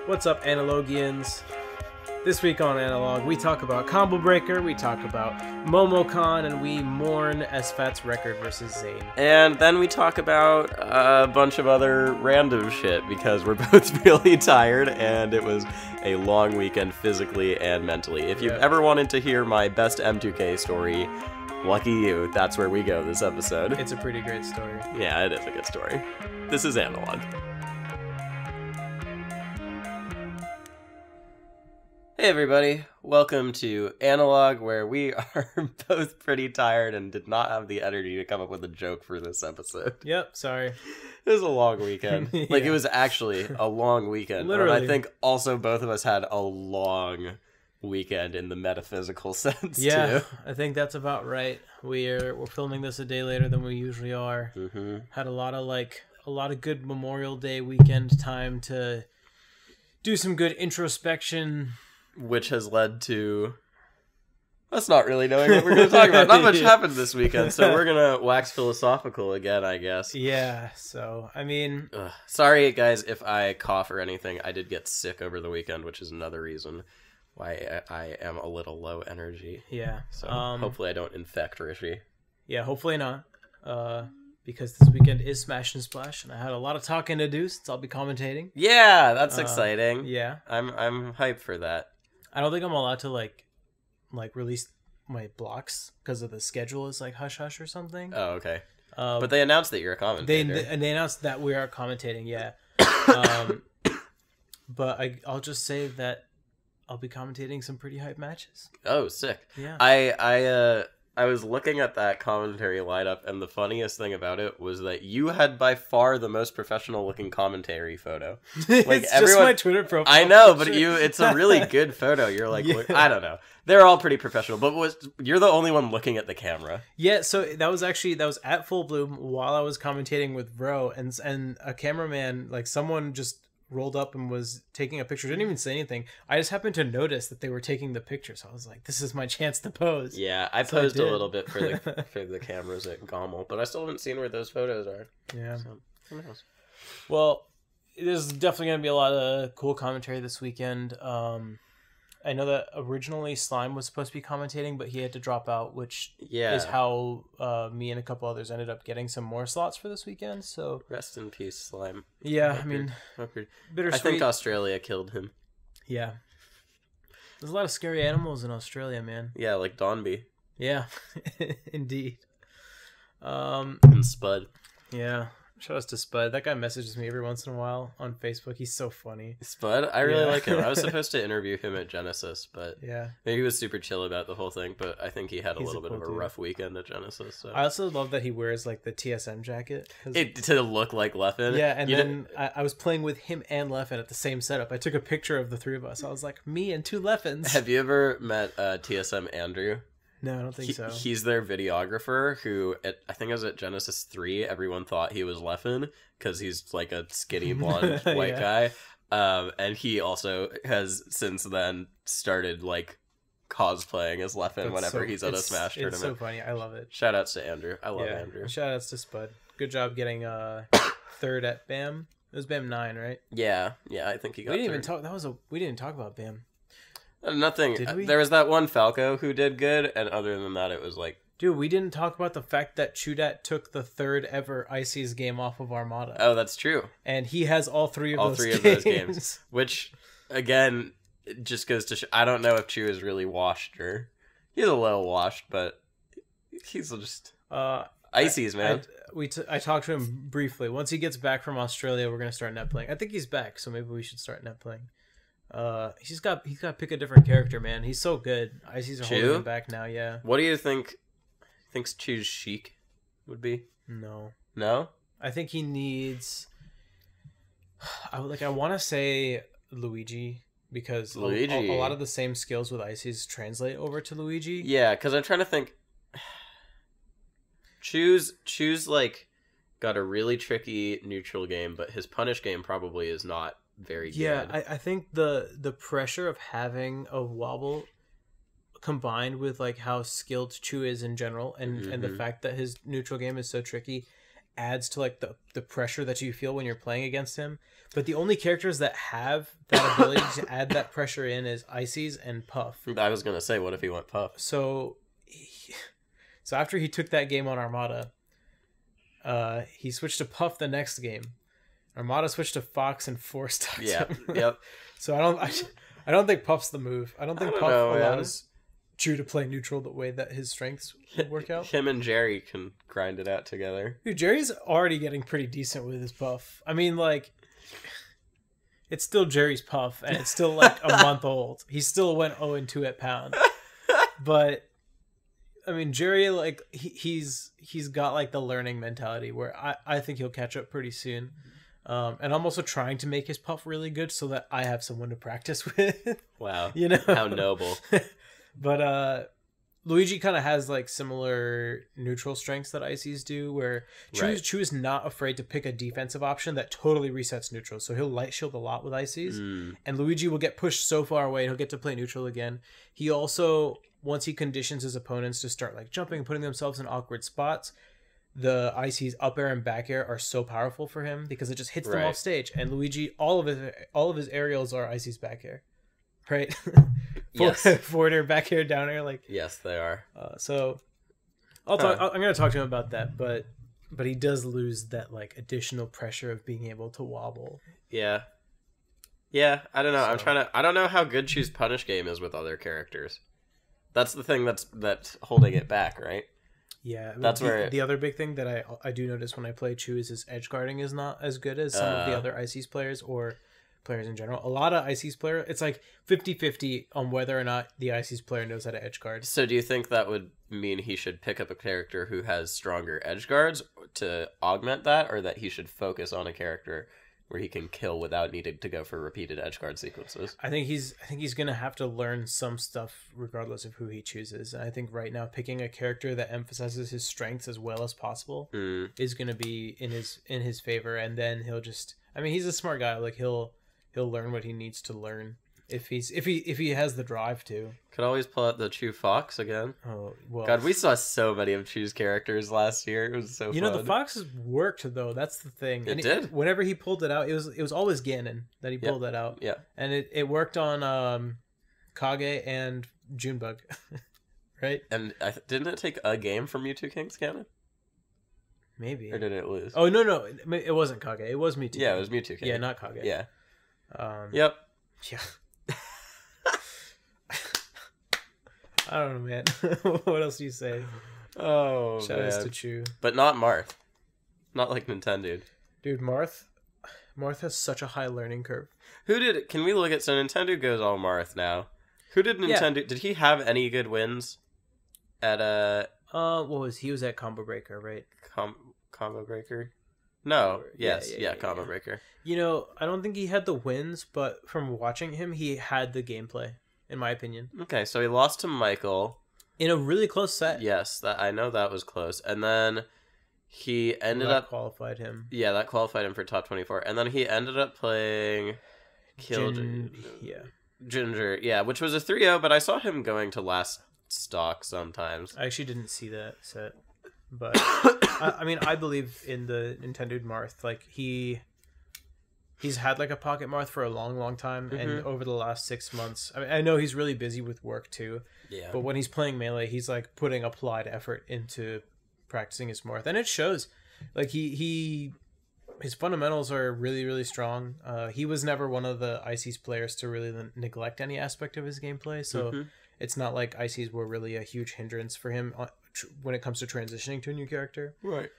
What's up, Analogians? This week on Analog, we talk about Combo Breaker, we talk about MomoCon, and we mourn SFAT's record versus Zane. And then we talk about a bunch of other random shit because we're both really tired and it was a long weekend physically and mentally. If you've ever wanted to hear my best M2K story, lucky you, that's where we go this episode. It's a pretty great story. Yeah, it is a good story. This is Analog. Hey everybody, welcome to Analog, where we are both pretty tired and did not have the energy to come up with a joke for this episode. Yep, sorry. It was a long weekend. Yeah. Like, it was actually a long weekend. Literally. And I think also both of us had a long weekend in the metaphysical sense, Yeah, too. I think that's about right. We're filming this a day later than we usually are. Mm-hmm. Had a lot of good Memorial Day weekend time to do some good introspection. Which has led to us not really knowing what we're going to talk about. Not much happened this weekend, so we're going to wax philosophical again, I guess. Yeah, so, I mean... Sorry, guys, if I cough or anything. I did get sick over the weekend, which is another reason why I am a little low energy. Yeah. So hopefully I don't infect Rishi. Yeah, hopefully not. Because this weekend is Smash and Splash, and I had a lot of talking to do since I'll be commentating. Yeah, that's exciting. Yeah. I'm hyped for that. I don't think I'm allowed to like release my blocks because of the schedule is like hush hush or something. Oh, okay. But they announced that you're a commentator. They announced that we are commentating, yeah. But I'll just say that I'll be commentating some pretty hype matches. Oh, sick. Yeah. I was looking at that commentary lineup, and the funniest thing about it was that you had by far the most professional looking commentary photo. Like, it's just my Twitter profile. I know, but it's a really good photo. You're like, Yeah. I don't know. They're all pretty professional, but you're the only one looking at the camera. Yeah, so that was at Full Bloom while I was commentating with Bro, and a cameraman, like someone just rolled up and was taking a picture. Didn't even say anything. I just happened to notice that they were taking the picture, so I was like, "This is my chance to pose." Yeah, I posed a little bit for the cameras at Gommel, but I still haven't seen where those photos are. Yeah. So, who knows? Well, there's definitely gonna be a lot of cool commentary this weekend. I know that originally Slime was supposed to be commentating, but he had to drop out, which is how me and a couple others ended up getting some more slots for this weekend. So rest in peace, Slime. Yeah, I mean, bittersweet. I think Australia killed him. Yeah. There's a lot of scary animals in Australia, man. Yeah, like Donby. Yeah, indeed. And Spud. Yeah. Shout out to Spud. That guy messages me every once in a while on Facebook. He's so funny. Spud? I really like him. I was supposed to interview him at Genesis, but yeah, maybe he was super chill about the whole thing, but I think he had a little bit of a rough weekend at Genesis. So. I also love that he wears like the TSM jacket. To look like Leffen. Yeah, and then I was playing with him and Leffen at the same setup. I took a picture of the three of us. I was like, me and two Leffens. Have you ever met TSM Andrew? No, I don't think so. He's their videographer who, I think it was at Genesis 3, everyone thought he was Leffen because he's like a skinny blonde white guy. And he also has since then started like cosplaying as Leffen whenever he's at a Smash tournament. It's so funny. I love it. Shout outs to Andrew. I love Andrew. Shout outs to Spud. Good job getting third at BAM. It was BAM 9, right? Yeah, I think he got third. We didn't talk about BAM. Nothing. There was that one Falco who did good, and other than that, it was like... Dude, we didn't talk about the fact that Chudat took the third ever Ices game off of Armada. Oh, that's true. And he has all three of those games. Which, again, it just goes to show... I don't know if Chu is really washed, or... He's a little washed, but he's just... Ices, man. I talked to him briefly. Once he gets back from Australia, we're going to start net playing. I think he's back, so maybe we should start net playing. He's got to pick a different character, man. He's so good. Ices are holding him back now. Yeah. What do you think? Thinks Chu's chic would be? No. I think he needs. I want to say Luigi because a lot of the same skills with Ices translate over to Luigi. Yeah, because I'm trying to think. Chu's like got a really tricky neutral game, but his punish game probably is not very good. Yeah, I think the pressure of having a wobble combined with like how skilled Chu is in general and the fact that his neutral game is so tricky adds to like the pressure that you feel when you're playing against him. But the only characters that have that ability to add that pressure in is Ices and Puff. I was gonna say, what if he went Puff? So after he took that game on Armada, he switched to Puff the next game. Armada switched to Fox and force-stuck him. Yep. So I don't think Puff's the move. I don't think Puff allows Chew to play neutral the way that his strengths would work out. Him and Jerry can grind it out together. Dude, Jerry's already getting pretty decent with his Puff. I mean, like, it's still Jerry's Puff, and it's still like a month old. He still went 0-2 at pound. But I mean, Jerry, like, he's got like the learning mentality where I think he'll catch up pretty soon. And I'm also trying to make his Puff really good so that I have someone to practice with. Wow. You know? How noble. But Luigi kind of has like similar neutral strengths that Ices do, where Chew is not afraid to pick a defensive option that totally resets neutral. So he'll light shield a lot with Ices, and Luigi will get pushed so far away, he'll get to play neutral again. He also, once he conditions his opponents to start like jumping and putting themselves in awkward spots, the Ices up air and back air are so powerful for him because it just hits them off stage. And Luigi, all of his aerials are Ices back air, right? Yes. Forward air, back air, down air, like yes, they are. So I'm gonna talk to him about that, but he does lose that like additional pressure of being able to wobble. Yeah. I don't know. So, I don't know how good Chew's punish game is with other characters. That's the thing that's holding it back, right? Yeah, that's where the other big thing that I do notice when I play Chew is his edge guarding is not as good as some of the other Ices players or players in general. A lot of Ices player, it's like 50-50 on whether or not the Ices player knows how to edge guard. So do you think that would mean he should pick up a character who has stronger edge guards to augment that, or that he should focus on a character where he can kill without needing to go for repeated edge guard sequences? I think he's gonna have to learn some stuff regardless of who he chooses. And I think right now picking a character that emphasizes his strengths as well as possible is gonna be in his favor. And then he'll just, I mean, he's a smart guy. Like he'll learn what he needs to learn if he has the drive to. Could always pull out the Chew Fox again. Oh well, God, we saw so many of Chew's characters last year. It was so fun. You know, the Foxes worked though. That's the thing. It did. Whenever he pulled it out, it was always Ganon that he pulled that out. Yeah, and it worked on Kage and Junebug, right? And didn't it take a game from Mew2King's Ganon? Maybe. Or did it lose? Oh no, it wasn't Kage. It was Mew2King. Yeah, it was Mew2King. Yeah, not Kage. Yeah. Yep. Yeah. I don't know, man. What else do you say? Oh, shout outs to Chew. But not Marth. Not like Nintendo. Dude, Marth has such a high learning curve. Can we look at, so Nintendo goes all Marth now. Who did Nintendo, did he have any good wins at he was at Combo Breaker, right? Combo Breaker? No, Combo Breaker. You know, I don't think he had the wins, but from watching him, he had the gameplay, in my opinion. Okay, so he lost to Michael. In a really close set. Yes, I know that was close. And then he ended up... qualified him. Yeah, that qualified him for top 24. And then he ended up playing... Ginger, which was a 3-0, but I saw him going to last stock sometimes. I actually didn't see that set. But, I mean, I believe in the Nintendo Marth. Like, he's had, like, a pocket Marth for a long, long time. Mm-hmm. And over the last 6 months... I mean, I know he's really busy with work, too. Yeah. But when he's playing Melee, he's, like, putting applied effort into practicing his Marth. And it shows. Like, his fundamentals are really, really strong. He was never one of the Ices players to really neglect any aspect of his gameplay. So, it's not like Ices were really a huge hindrance for him when it comes to transitioning to a new character. Right.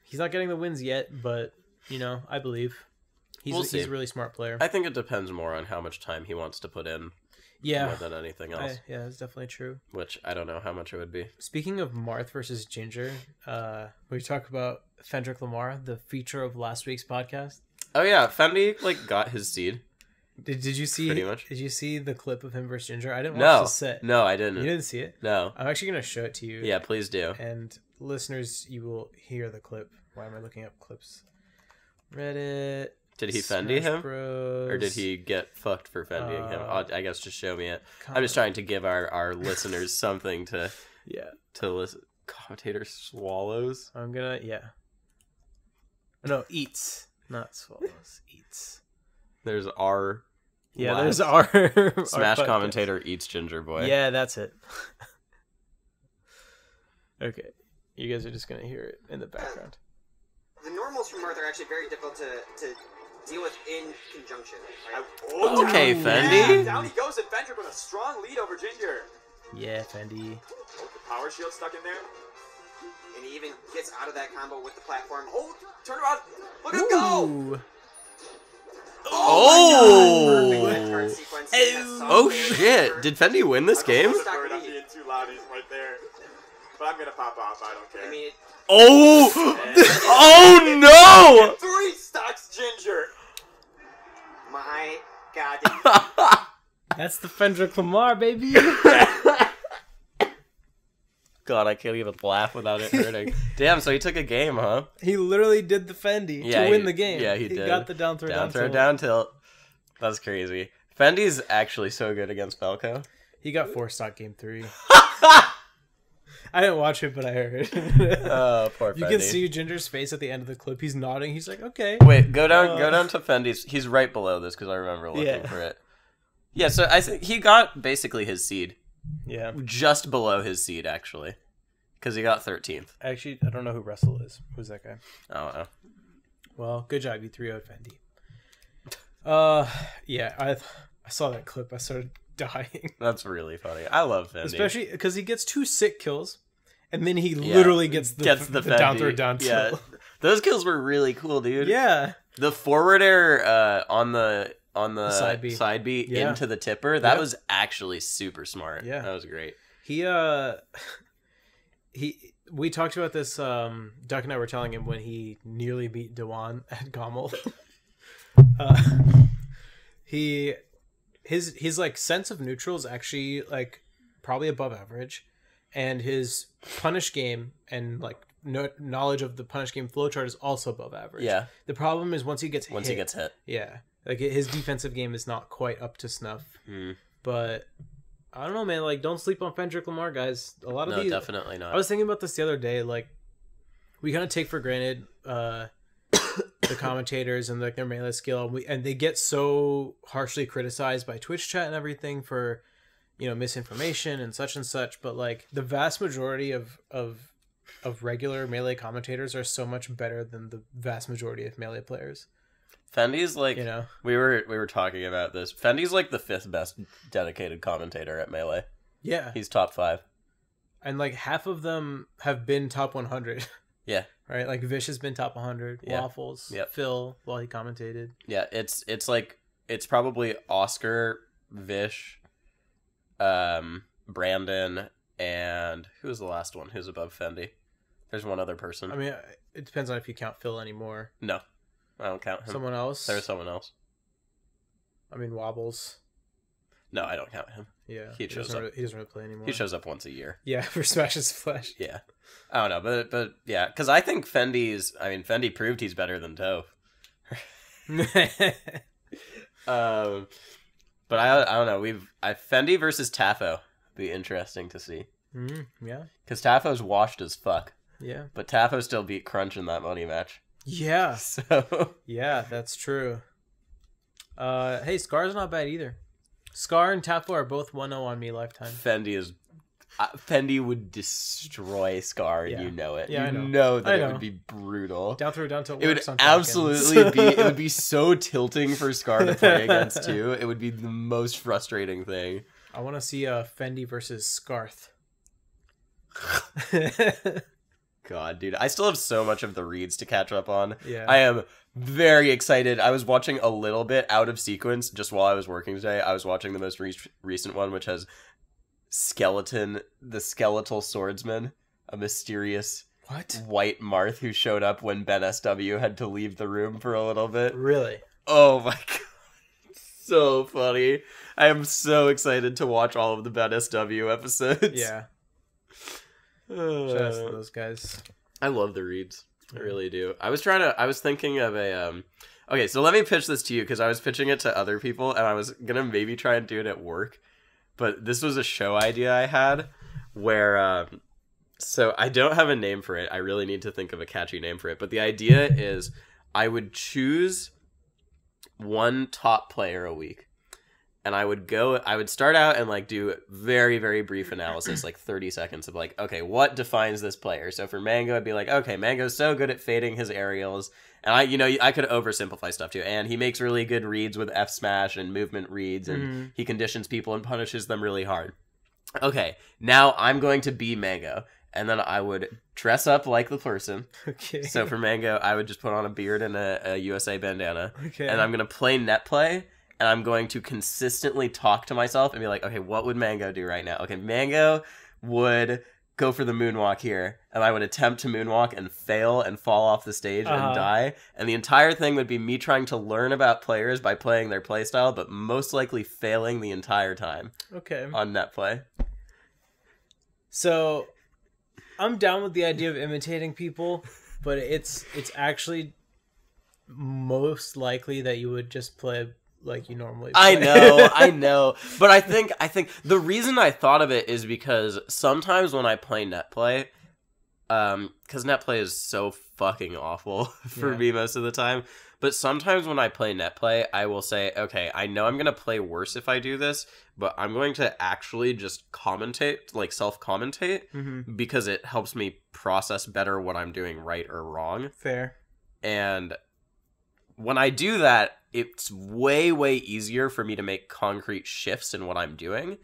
He's not getting the wins yet, but, you know, I believe he's a really smart player. I think it depends more on how much time he wants to put in. Yeah. More than anything else. Yeah, that's definitely true. Which I don't know how much it would be. Speaking of Marth versus Ginger, we talk about Fendrick Lamar, the feature of last week's podcast. Oh yeah, Fendi got his seed. Did you see? Pretty much. Did you see the clip of him versus Ginger? I didn't watch the set. No, I didn't. You didn't see it? No. I'm actually gonna show it to you. Yeah, please do. And listeners, you will hear the clip. Why am I looking up clips? Reddit. Did he Fendi him? Bros. Or did he get fucked for Fendying him? I guess just show me it. I'm just trying to give our listeners something to listen. Commentator swallows. I'm gonna No, eats, not swallows. Eats. There's our. Yeah, there's our Smash our commentator eats Ginger Boy. Yeah, that's it. Okay, you guys are just gonna hear it in the background. The normals from Earth are actually very difficult to deal with in conjunction. Right? Okay, Fendi. Yeah, down he goes, and Fendrick with a strong lead over Ginger. Yeah, Fendi. Oh, the power shield stuck in there. And he even gets out of that combo with the platform. Oh, turn around! Look at him go! Oh! Oh shit! Did Fendi win this game? I'm being too loud. He's right there. But I'm gonna pop off. I don't care. I mean, Oh! Oh no! 3 stocks Ginger. my God. That's the Fendrick Lamar, baby. God, I can't even laugh without it hurting. Damn, so he took a game, huh? He literally did the Fendi to win the game. Yeah, he did. He got the down throw, down tilt. That's crazy. Fendi's actually so good against Falco. He got 4-stock game 3. I didn't watch it, but I heard. Oh, poor Fendi. You can see Ginger's face at the end of the clip. He's nodding. He's like, okay. Wait, go down to Fendi's. He's right below this because I remember looking for it. Yeah, so I think he got basically his seed. Yeah. Just below his seed, actually. Because he got 13th. Actually, I don't know who Russell is. Who's that guy? I don't know. Well, good job. You 3-0'd Fendi. Yeah, I saw that clip. I started dying. That's really funny. I love Fendi. Especially because he gets 2 sick kills, and then he literally gets the down throw down tilt. Yeah. Those kills were really cool, dude. Yeah. The forward air on the side B into the tipper, that was actually super smart. Yeah. That was great. We talked about this, Duck and I were telling him when he nearly beat Dewan at Gommel. His like sense of neutral is actually like probably above average, and his punish game and like knowledge of the punish game flowchart is also above average. Yeah. The problem is once he gets hit. Yeah. Like his defensive game is not quite up to snuff. But I don't know, man. Like, don't sleep on Fendrick Lamar, guys. A lot of these, definitely not. I was thinking about this the other day. Like, we kind of take for granted the commentators and like their melee skill, and they get so harshly criticized by Twitch chat and everything for, you know, misinformation and such. But like the vast majority of regular melee commentators are so much better than the vast majority of melee players. Fendi's like, you know, we were talking about this. Fendi's like the 5th best dedicated commentator at Melee. Yeah. He's top 5. And like half of them have been top 100. Yeah. Right? Like Vish has been top 100. Yeah. Waffles. Yep. Phil while he commentated. Yeah, it's like it's probably Oscar, Vish, Brandon, and who's the last one who's above Fendi? There's one other person. I mean, it depends on if you count Phil anymore. No. I don't count him. Someone else? There's someone else. I mean, Wobbles. No, I don't count him. Yeah. He doesn't really play anymore. He shows up once a year. Yeah, for Smash's Flesh. Yeah. I don't know, but yeah, because I think Fendi proved he's better than Toph. But I don't know. Fendi versus Tafo be interesting to see. Yeah. Because Tafo's washed as fuck. Yeah. But Tafo still beat Crunch in that money match. Yeah. So yeah, that's true. Hey, Scar's not bad either. Scar and Tafo are both 1-0 on me lifetime. Fendi would destroy Scar, and you know it. Yeah, you know that it would be brutal. Down throw, down tilt. It would absolutely be. It would be so tilting for Scar to play against too. It would be the most frustrating thing. I want to see Fendi versus Scarth. God, dude, I still have so much of the reads to catch up on. Yeah, I am very excited. I was watching a little bit out of sequence just while I was working today. I was watching the most recent one, which has Skeleton, the skeletal swordsman, a mysterious white Marth who showed up when Ben SW had to leave the room for a little bit. Really? Oh my god. So funny. I am so excited to watch all of the Ben SW episodes. Yeah. Shout out to those guys. I love the reads. I really do. I was thinking of a okay, so let me pitch this to you because I was pitching it to other people and I was gonna maybe try and do it at work. But this was a show idea I had where so I don't have a name for it. I really need to think of a catchy name for it. But the idea is I would choose one top player a week. And I would start out and like do very, very brief analysis, like 30 seconds of like, okay, what defines this player? So for Mango, I'd be like, okay, Mango's so good at fading his aerials. And I could oversimplify stuff too. And he makes really good reads with F smash and movement reads, and he conditions people and punishes them really hard. Okay, now I'm going to be Mango. And then I would dress up like the person. Okay. So for Mango, I would just put on a beard and a USA bandana. Okay. And I'm going to play net play. And I'm going to consistently talk to myself and be like, okay, what would Mango do right now? Okay, Mango would go for the moonwalk here. And I would attempt to moonwalk and fail and fall off the stage and die. And the entire thing would be me trying to learn about players by playing their playstyle, but most likely failing the entire time. Okay. On net play. So I'm down with the idea of imitating people, but it's actually most likely that you would just play like you normally play. I know. But I think the reason I thought of it is because sometimes when I play net play, because net play is so fucking awful for me most of the time. But sometimes when I play net play, I will say, okay, I know I'm going to play worse if I do this, but I'm going to actually just commentate, like self-commentate, because it helps me process better what I'm doing right or wrong. Fair. And when I do that, it's way, way easier for me to make concrete shifts in what I'm doing,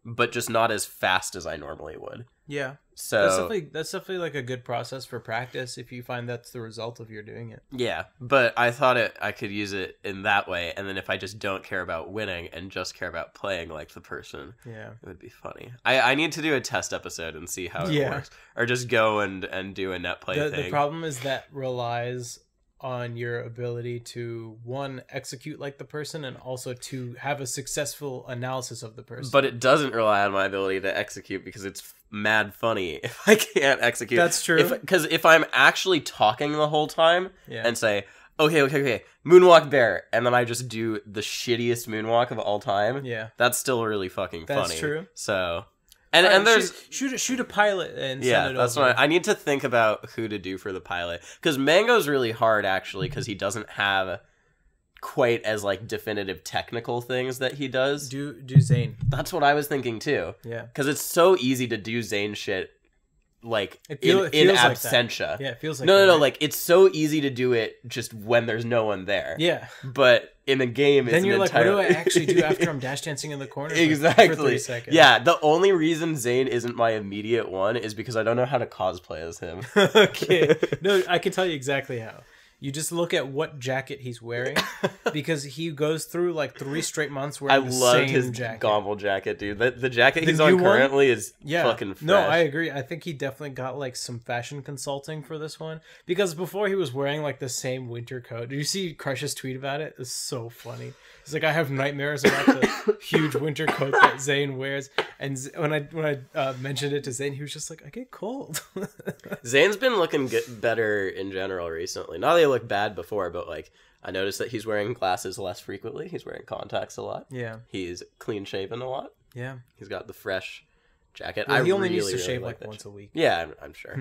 but just not as fast as I normally would. Yeah. So that's definitely like a good process for practice if you find that's the result of your doing it. Yeah, but I thought I could use it in that way, and then if I just don't care about winning and just care about playing like the person, it would be funny. I need to do a test episode and see how it works, or just go and do a net play thing. The problem is that relies on your ability to, one, execute like the person, and also to have a successful analysis of the person. But it doesn't rely on my ability to execute, because it's mad funny if I can't execute. That's true. Because if I'm actually talking the whole time and say, okay, moonwalk bear, and then I just do the shittiest moonwalk of all time, that's still really fucking funny. That's true. So... And there's shoot a pilot and send it that's over. what I need to think about who to do for the pilot, because Mango's really hard actually, because he doesn't have quite as like definitive technical things that he does. Do Zane. That's what I was thinking too. Yeah, because it's so easy to do Zane shit like it in Like absentia. that. Yeah, it feels like no, like it's so easy to do it just when there's no one there. Yeah, but in a game, then you're like, what do I actually do after I'm dash dancing in the corner? Exactly. For 3 seconds. Yeah, the only reason Zane isn't my immediate one is because I don't know how to cosplay as him. Okay, no, I can tell you exactly how. You just look at what jacket he's wearing, because he goes through like 3 straight months wearing the same his jacket. Gomble jacket, dude. The jacket he's on currently is fucking fresh. No, I agree. I think he definitely got like some fashion consulting for this one, because before he was wearing like the same winter coat. Did you see Crush's tweet about it? It's so funny. He's like, I have nightmares about the huge winter coat that Zane wears. And when I mentioned it to Zane, he was just like, I get cold. Zane's been looking better in general recently. Not that he looked bad before, but like I noticed that he's wearing glasses less frequently. He's wearing contacts a lot. Yeah. He's clean shaven a lot. Yeah. He's got the fresh jacket. Well, he only needs to shave like once a week. Yeah, I'm sure.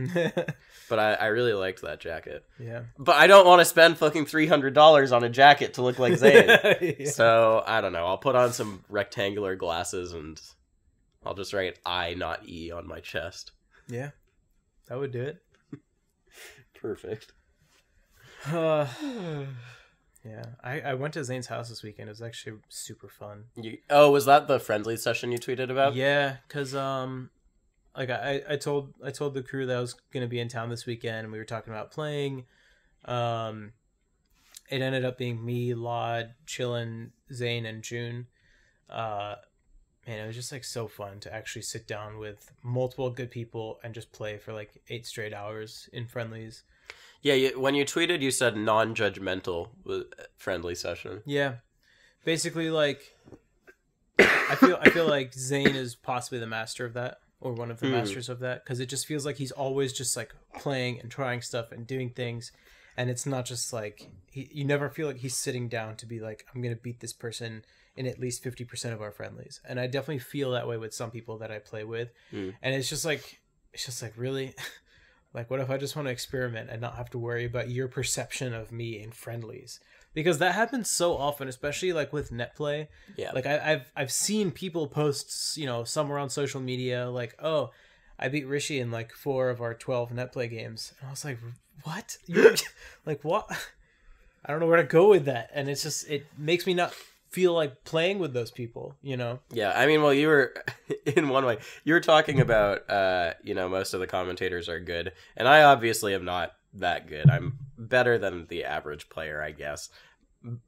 But I really liked that jacket. Yeah. But I don't want to spend fucking $300 on a jacket to look like Zane. Yeah. So, I don't know. I'll put on some rectangular glasses and I'll just write I, not E on my chest. Yeah. That would do it. Perfect. Yeah. I went to Zane's house this weekend. It was actually super fun. Was that the friendly session you tweeted about? Yeah, because like I told the crew that I was gonna be in town this weekend, and we were talking about playing. It ended up being me, Laud, Chillin, Zane, and June. Man, it was just like so fun to actually sit down with multiple good people and just play for like 8 straight hours in friendlies. Yeah, when you tweeted, you said non-judgmental friendly session. Yeah, basically, like I feel like Zane is possibly the master of that, or one of the masters of that, because it just feels like he's always just like playing and trying stuff and doing things, and it's not just like you never feel like he's sitting down to be like, I'm gonna beat this person in at least 50% of our friendlies, and I definitely feel that way with some people that I play with, and it's just like really. Like, what if I just want to experiment and not have to worry about your perception of me in friendlies? Because that happens so often, especially like with netplay. Yeah. Like I've seen people post, you know, somewhere on social media like, oh, I beat Rishi in like 4 of our 12 netplay games. And I was like, what? Like, what? I don't know where to go with that. And it's just, it makes me not feel like playing with those people, you know? Yeah, I mean, well, you were, in one way, you were talking about, you know, most of the commentators are good. And I obviously am not that good. I'm better than the average player, I guess,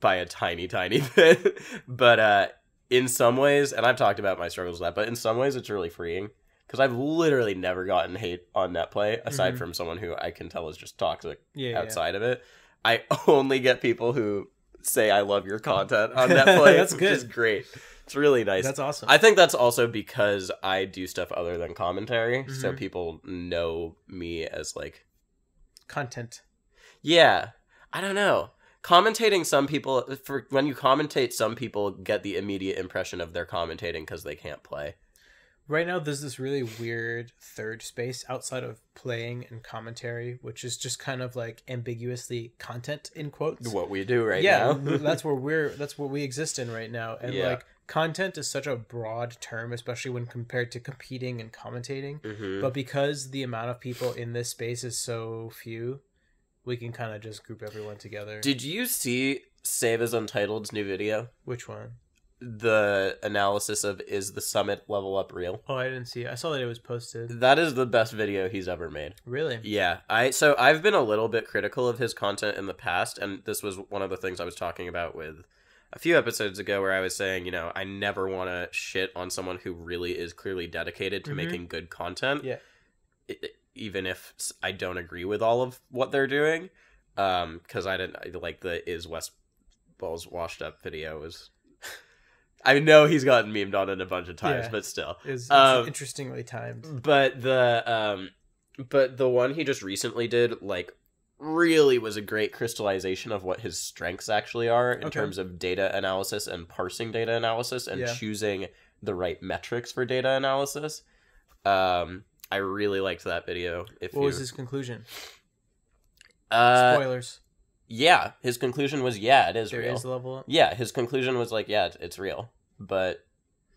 by a tiny bit. But in some ways, and I've talked about my struggles with that, but in some ways it's really freeing. Because I've literally never gotten hate on netplay, aside from someone who I can tell is just toxic outside of it. I only get people who say I love your content on netplay. That's good. Which is great. It's really nice. That's awesome. I think that's also because I do stuff other than commentary, so people know me as like content. Yeah, I don't know. Commentating, some people, when you commentate, some people get the immediate impression of they're commentating because they can't play. Right now, there's this really weird third space outside of playing and commentary, which is just kind of like ambiguously content in quotes. What we do right now. Yeah, that's what we exist in right now. And like content is such a broad term, especially when compared to competing and commentating. But because the amount of people in this space is so few, we can kind of just group everyone together. Did you see Save as Untitled's new video? Which one? The analysis of is the summit level up real? Oh, I didn't see it. I saw that it was posted. That is the best video he's ever made. Really? Yeah. I've been a little bit critical of his content in the past, and this was one of the things I was talking about with a few episodes ago, where I was saying, you know, I never want to shit on someone who really is clearly dedicated to making good content. Yeah. Even if I don't agree with all of what they're doing, because I didn't like the Is West Balls Washed Up video was. I know he's gotten memed on it a bunch of times, but still, it's interestingly timed. But the one he just recently did, like, really was a great crystallization of what his strengths actually are in terms of data analysis and parsing data analysis and choosing the right metrics for data analysis. I really liked that video. What was his conclusion? Spoilers. Yeah, his conclusion was, it is real. There is level up? Yeah, his conclusion was like, it's real. But,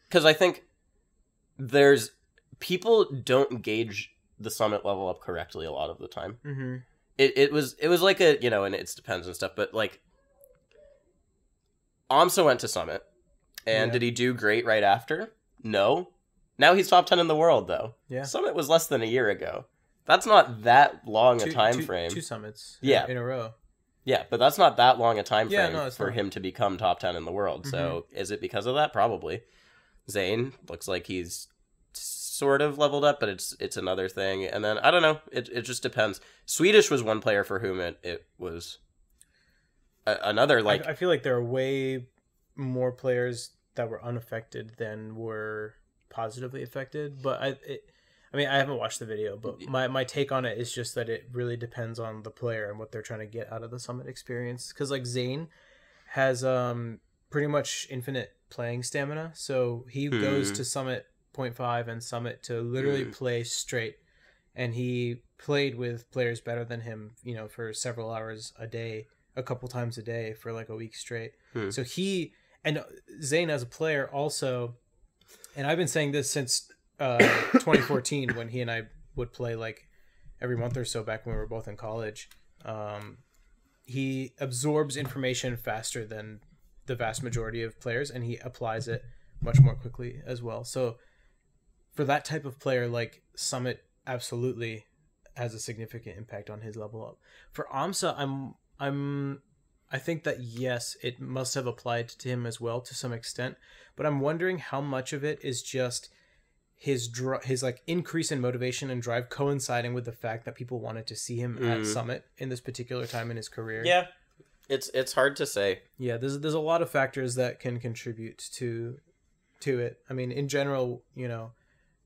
because I think people don't gauge the summit level up correctly a lot of the time. Mm-hmm. It was like a, you know, and it depends and stuff, but like, Amsa went to summit, and did he do great right after? No. Now he's top 10 in the world, though. Yeah. Summit was less than a year ago. That's not that long a time frame. 2 summits in a row. Yeah, but that's not that long a time frame for him to become top 10 in the world. So is it because of that? Probably. Zane looks like he's sort of leveled up, but it's another thing. And then, I don't know. It just depends. Swedish was one player for whom it was another, like... I feel like there are way more players that were unaffected than were positively affected. But I mean, I haven't watched the video, but my take on it is just that it really depends on the player and what they're trying to get out of the summit experience. Because like Zane has pretty much infinite playing stamina, so he goes to summit 0.5 and summit to literally play straight, and he played with players better than him, you know, for several hours a day, a couple times a day for like a week straight. So Zane as a player also, and I've been saying this since 2014 when he and I would play like every month or so back when we were both in college. He absorbs information faster than the vast majority of players, and he applies it much more quickly as well. So for that type of player, like Summit absolutely has a significant impact on his level up. For Amsa, I think that yes, it must have applied to him as well to some extent, but I'm wondering how much of it is just his like increase in motivation and drive coinciding with the fact that people wanted to see him at Summit in this particular time in his career. Yeah, it's hard to say. Yeah, there's a lot of factors that can contribute to it. I mean, in general, you know,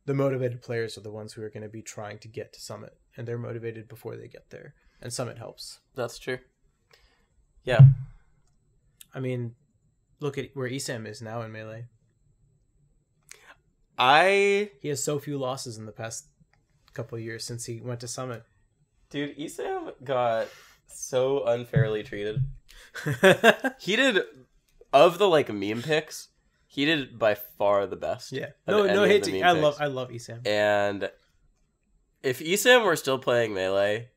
the motivated players are the ones who are going to be trying to get to Summit, and they're motivated before they get there, and Summit helps. That's true. Yeah. I mean, look at where Isam is now in Melee. He has so few losses in the past couple of years since he went to Summit. Dude, Esam got so unfairly treated. He did, of the like meme picks, he did by far the best. Yeah. No hate to I love Esam. And if Esam were still playing Melee,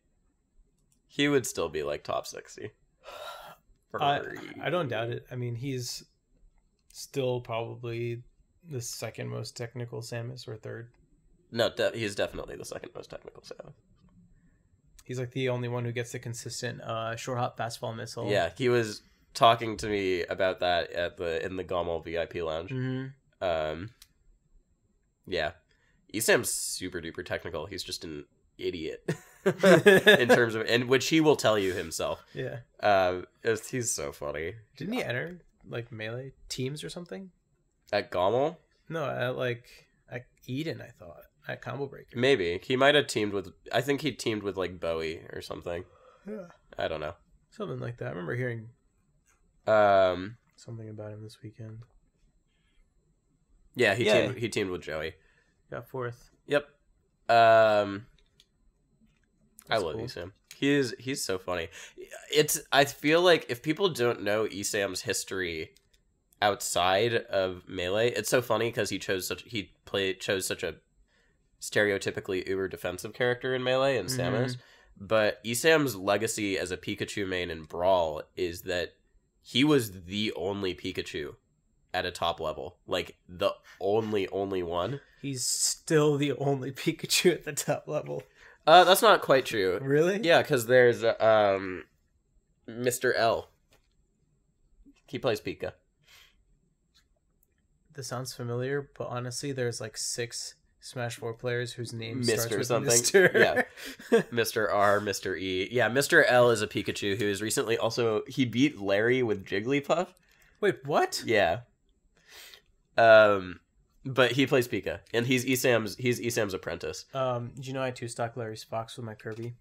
he would still be like top 60. I don't doubt it. I mean, he's still probably the second most technical Samus, or third. No, he's definitely the second most technical Samus. He's like the only one who gets the consistent short hop fast fall missile. Yeah, he was talking to me about that in the Gommel VIP lounge. Mm-hmm. Yeah, Esam's super duper technical. He's just an idiot in terms of, and which he will tell you himself. Yeah. He's so funny. Didn't he enter like Melee teams or something at Gommel? No, at Eden, I thought. At Combo Breaker. Maybe. He might have teamed with... I think he teamed with, like, Bowie or something. Yeah. I don't know. Something like that. I remember hearing something about him this weekend. Yeah, he teamed with Joey. Got fourth. Yep. I love cool. Esam. He's so funny. I feel like if people don't know Esam's history outside of Melee, it's so funny because he chose such a stereotypically uber defensive character in Melee and Samus, but Esam's legacy as a Pikachu main in Brawl is that he was the only Pikachu at a top level, like the only one. He's still the only Pikachu at the top level. That's not quite true. Really? Yeah, because there's Mr. L. He plays Pika. This sounds familiar, but honestly, there's like 6 Smash 4 players whose name Mr. starts with something. Mr. Yeah. Mr. R, Mr. E. Yeah, Mr. L is a Pikachu who is recently also... He beat Larry with Jigglypuff. Wait, what? Yeah. But he plays Pika, and he's Esam's apprentice. Did you know I 2-stock Larry's Fox with my Kirby?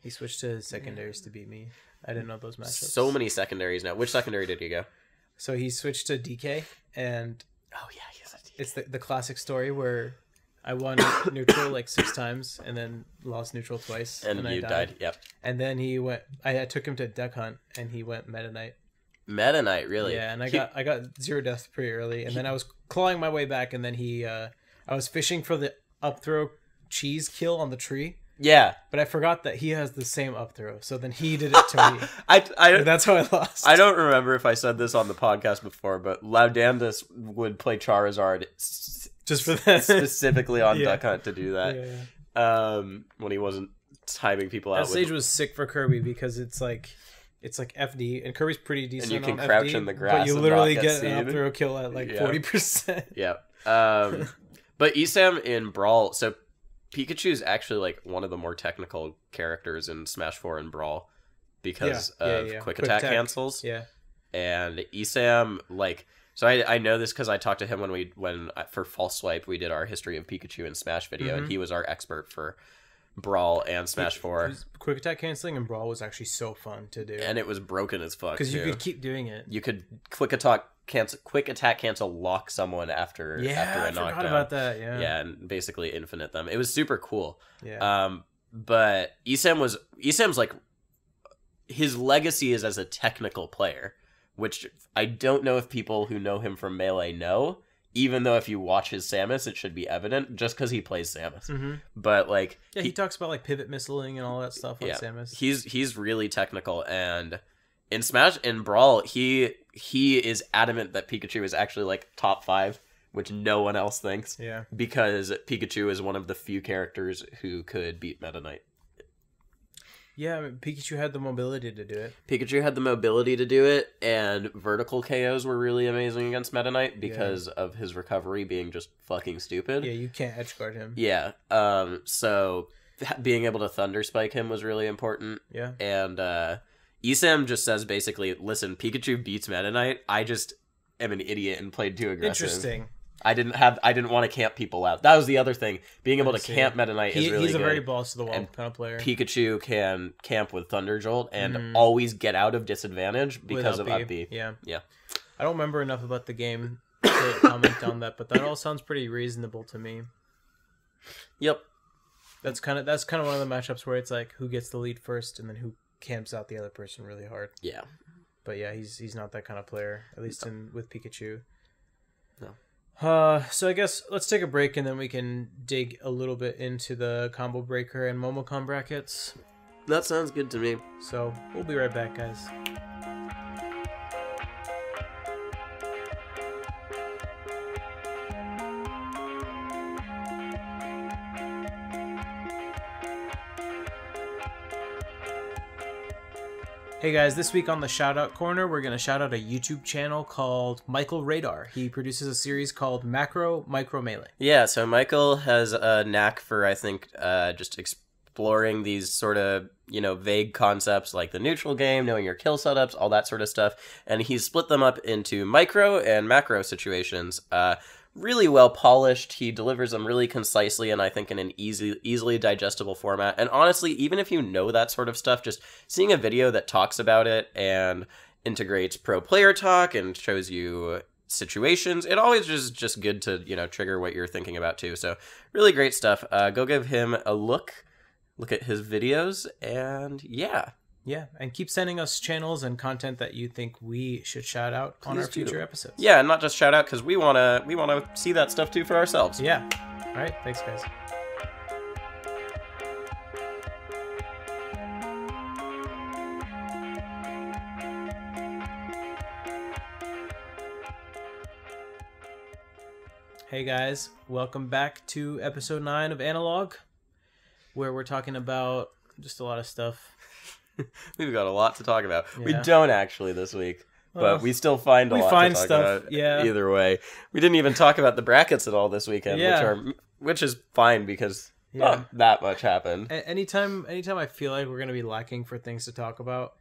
He switched to his secondaries to beat me. I didn't know those matchups. So many secondaries now. Which secondary did he go? So he switched to DK, and... Oh, yeah, he's a DK. It's the classic story where I won neutral like 6 times, and then lost neutral twice. And you died, yep. And then he went... I took him to Duck Hunt, and he went Meta Knight. Meta Knight, really? Yeah, and I got 0 deaths pretty early, and then I was clawing my way back, and then I was fishing for the up throw cheese kill on the tree. Yeah, but I forgot that he has the same up throw, so then he did it to me. That's how I lost. I don't remember if I said this on the podcast before, but Laudandus would play Charizard just for that, specifically on Duck Hunt to do that. Yeah. When he wasn't timing people out. That stage was sick for Kirby because it's like FD, and Kirby's pretty decent. And you can on crouch FD, in the grass, but you and literally not get an up throw kill at like 40%. Yeah. But Esam in Brawl, so Pikachu's actually like one of the more technical characters in Smash 4 and Brawl because of quick attack cancels. Yeah. And Esam, like, so I know this because I talked to him when for False Swipe we did our history of Pikachu in Smash video, and he was our expert for Brawl and Smash 4. Quick attack canceling in Brawl was actually so fun to do, and it was broken as fuck because you could keep doing it. You could quick attack cancel lock someone after a knockdown. I forgot about that. Yeah, and basically infinite them. It was super cool. Yeah. But Esam's like, his legacy is as a technical player, which I don't know if people who know him from Melee know. Even though if you watch his Samus, it should be evident just because he plays Samus. But like, he talks about like pivot missiling and all that stuff on Samus. He's really technical, and in Smash and Brawl, he is adamant that Pikachu is actually like top 5, which no one else thinks. Yeah, because Pikachu is one of the few characters who could beat Meta Knight. Yeah, I mean, Pikachu had the mobility to do it. And vertical KOs were really amazing against Meta Knight because of his recovery being just fucking stupid. Yeah, you can't edge guard him. Yeah, so being able to Thunder Spike him was really important. Yeah. And Esam just says basically, listen, Pikachu beats Meta Knight, I just am an idiot and played too aggressive. Interesting. I didn't want to camp people out. That was the other thing. Being able to camp Meta Knight is really good. He's a very balls to the wall kind of player. Pikachu can camp with Thunder Jolt and always get out of disadvantage because of up B. Yeah. Yeah. I don't remember enough about the game to comment on that, but that all sounds pretty reasonable to me. Yep. That's kind of one of the matchups where it's like who gets the lead first and then who camps out the other person really hard. Yeah. But yeah, he's not that kind of player, at least with Pikachu. No. So I guess let's take a break and then we can dig a little bit into the Combo Breaker and Momocom brackets. That sounds good to me. So we'll be right back, guys. Hey guys, this week on the Shoutout Corner, we're going to shout out a YouTube channel called Michael Radar. He produces a series called Macro Micro Melee. Yeah, so Michael has a knack for, I think, just exploring these sort of, vague concepts like the neutral game, knowing your kill setups, all that sort of stuff. And he's split them up into micro and macro situations. Really well polished. He delivers them really concisely and I think in an easily digestible format. And honestly, even if you know that sort of stuff, just seeing a video that talks about it and integrates pro player talk and shows you situations, it always is just good to, trigger what you're thinking about too. So really great stuff. Go give him a look at his videos, and yeah. Yeah, and keep sending us channels and content that you think we should shout out on our future episodes. Yeah, and not just shout out, because we wanna see that stuff too for ourselves. Yeah. All right, thanks, guys. Hey guys, welcome back to episode 9 of Analog, where we're talking about just a lot of stuff. We've got a lot to talk about. Yeah. We don't actually this week, but we still find a lot to talk about. Yeah. Either way, we didn't even talk about the brackets at all this weekend, which is fine because not that much happened. Anytime I feel like we're gonna be lacking for things to talk about,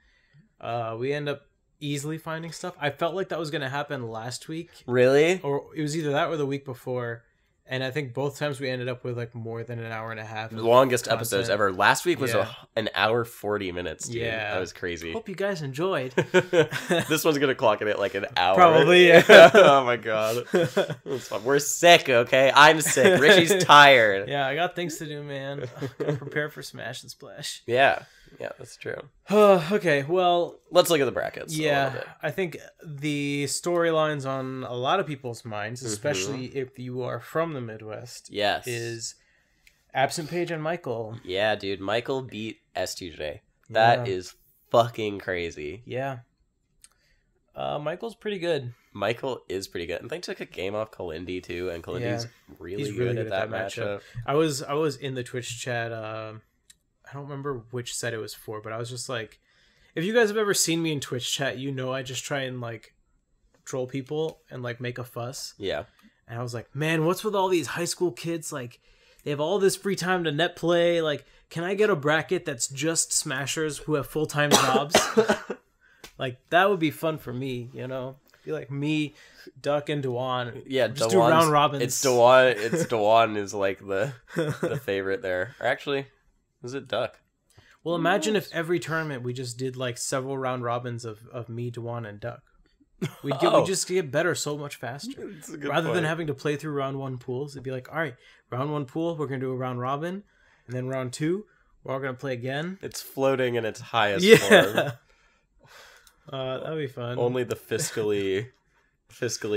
we end up easily finding stuff. I felt like that was gonna happen last week. Really? Or it was either that or the week before. And I think both times we ended up with like more than an hour and a half. The longest episodes ever. Last week was an hour 40 minutes, dude. Yeah. That was crazy. Hope you guys enjoyed. This one's going to clock it at like an hour. Probably, yeah. Oh my god. It's fun. We're sick, okay? I'm sick. Rishi's tired. Yeah, I got things to do, man. Prepare for Smash and Splash. Yeah. Yeah, that's true. Okay, well... Let's look at the brackets. Yeah, I think the storylines on a lot of people's minds, especially if you are from the Midwest, is Absent Page and Michael. Yeah, dude. Michael beat S2J. That is fucking crazy. Yeah. Michael's pretty good. Michael is pretty good. And they took a game off Kalindi, too, and Kalindi's really good at that matchup. I was in the Twitch chat... I don't remember which set it was for, but I was just like, if you guys have ever seen me in Twitch chat, I just try and like troll people and like make a fuss. Yeah. And I was like, man, what's with all these high school kids? Like, they have all this free time to net play. Like, can I get a bracket that's just smashers who have full-time jobs? Like, that would be fun for me, Be like me, Duck, and Dewan. Yeah, just do round robins. It's Dewan is like the favorite there. Or actually... Is it Duck? Well, imagine if every tournament we just did like several round robins of me, Dewan, and Duck. We'd just get better so much faster. Rather than having to play through round 1 pools, it'd be like, all right, round 1 pool, we're going to do a round robin. And then round 2, we're all going to play again. It's floating in its highest form. That'd be fun. Only the fiscally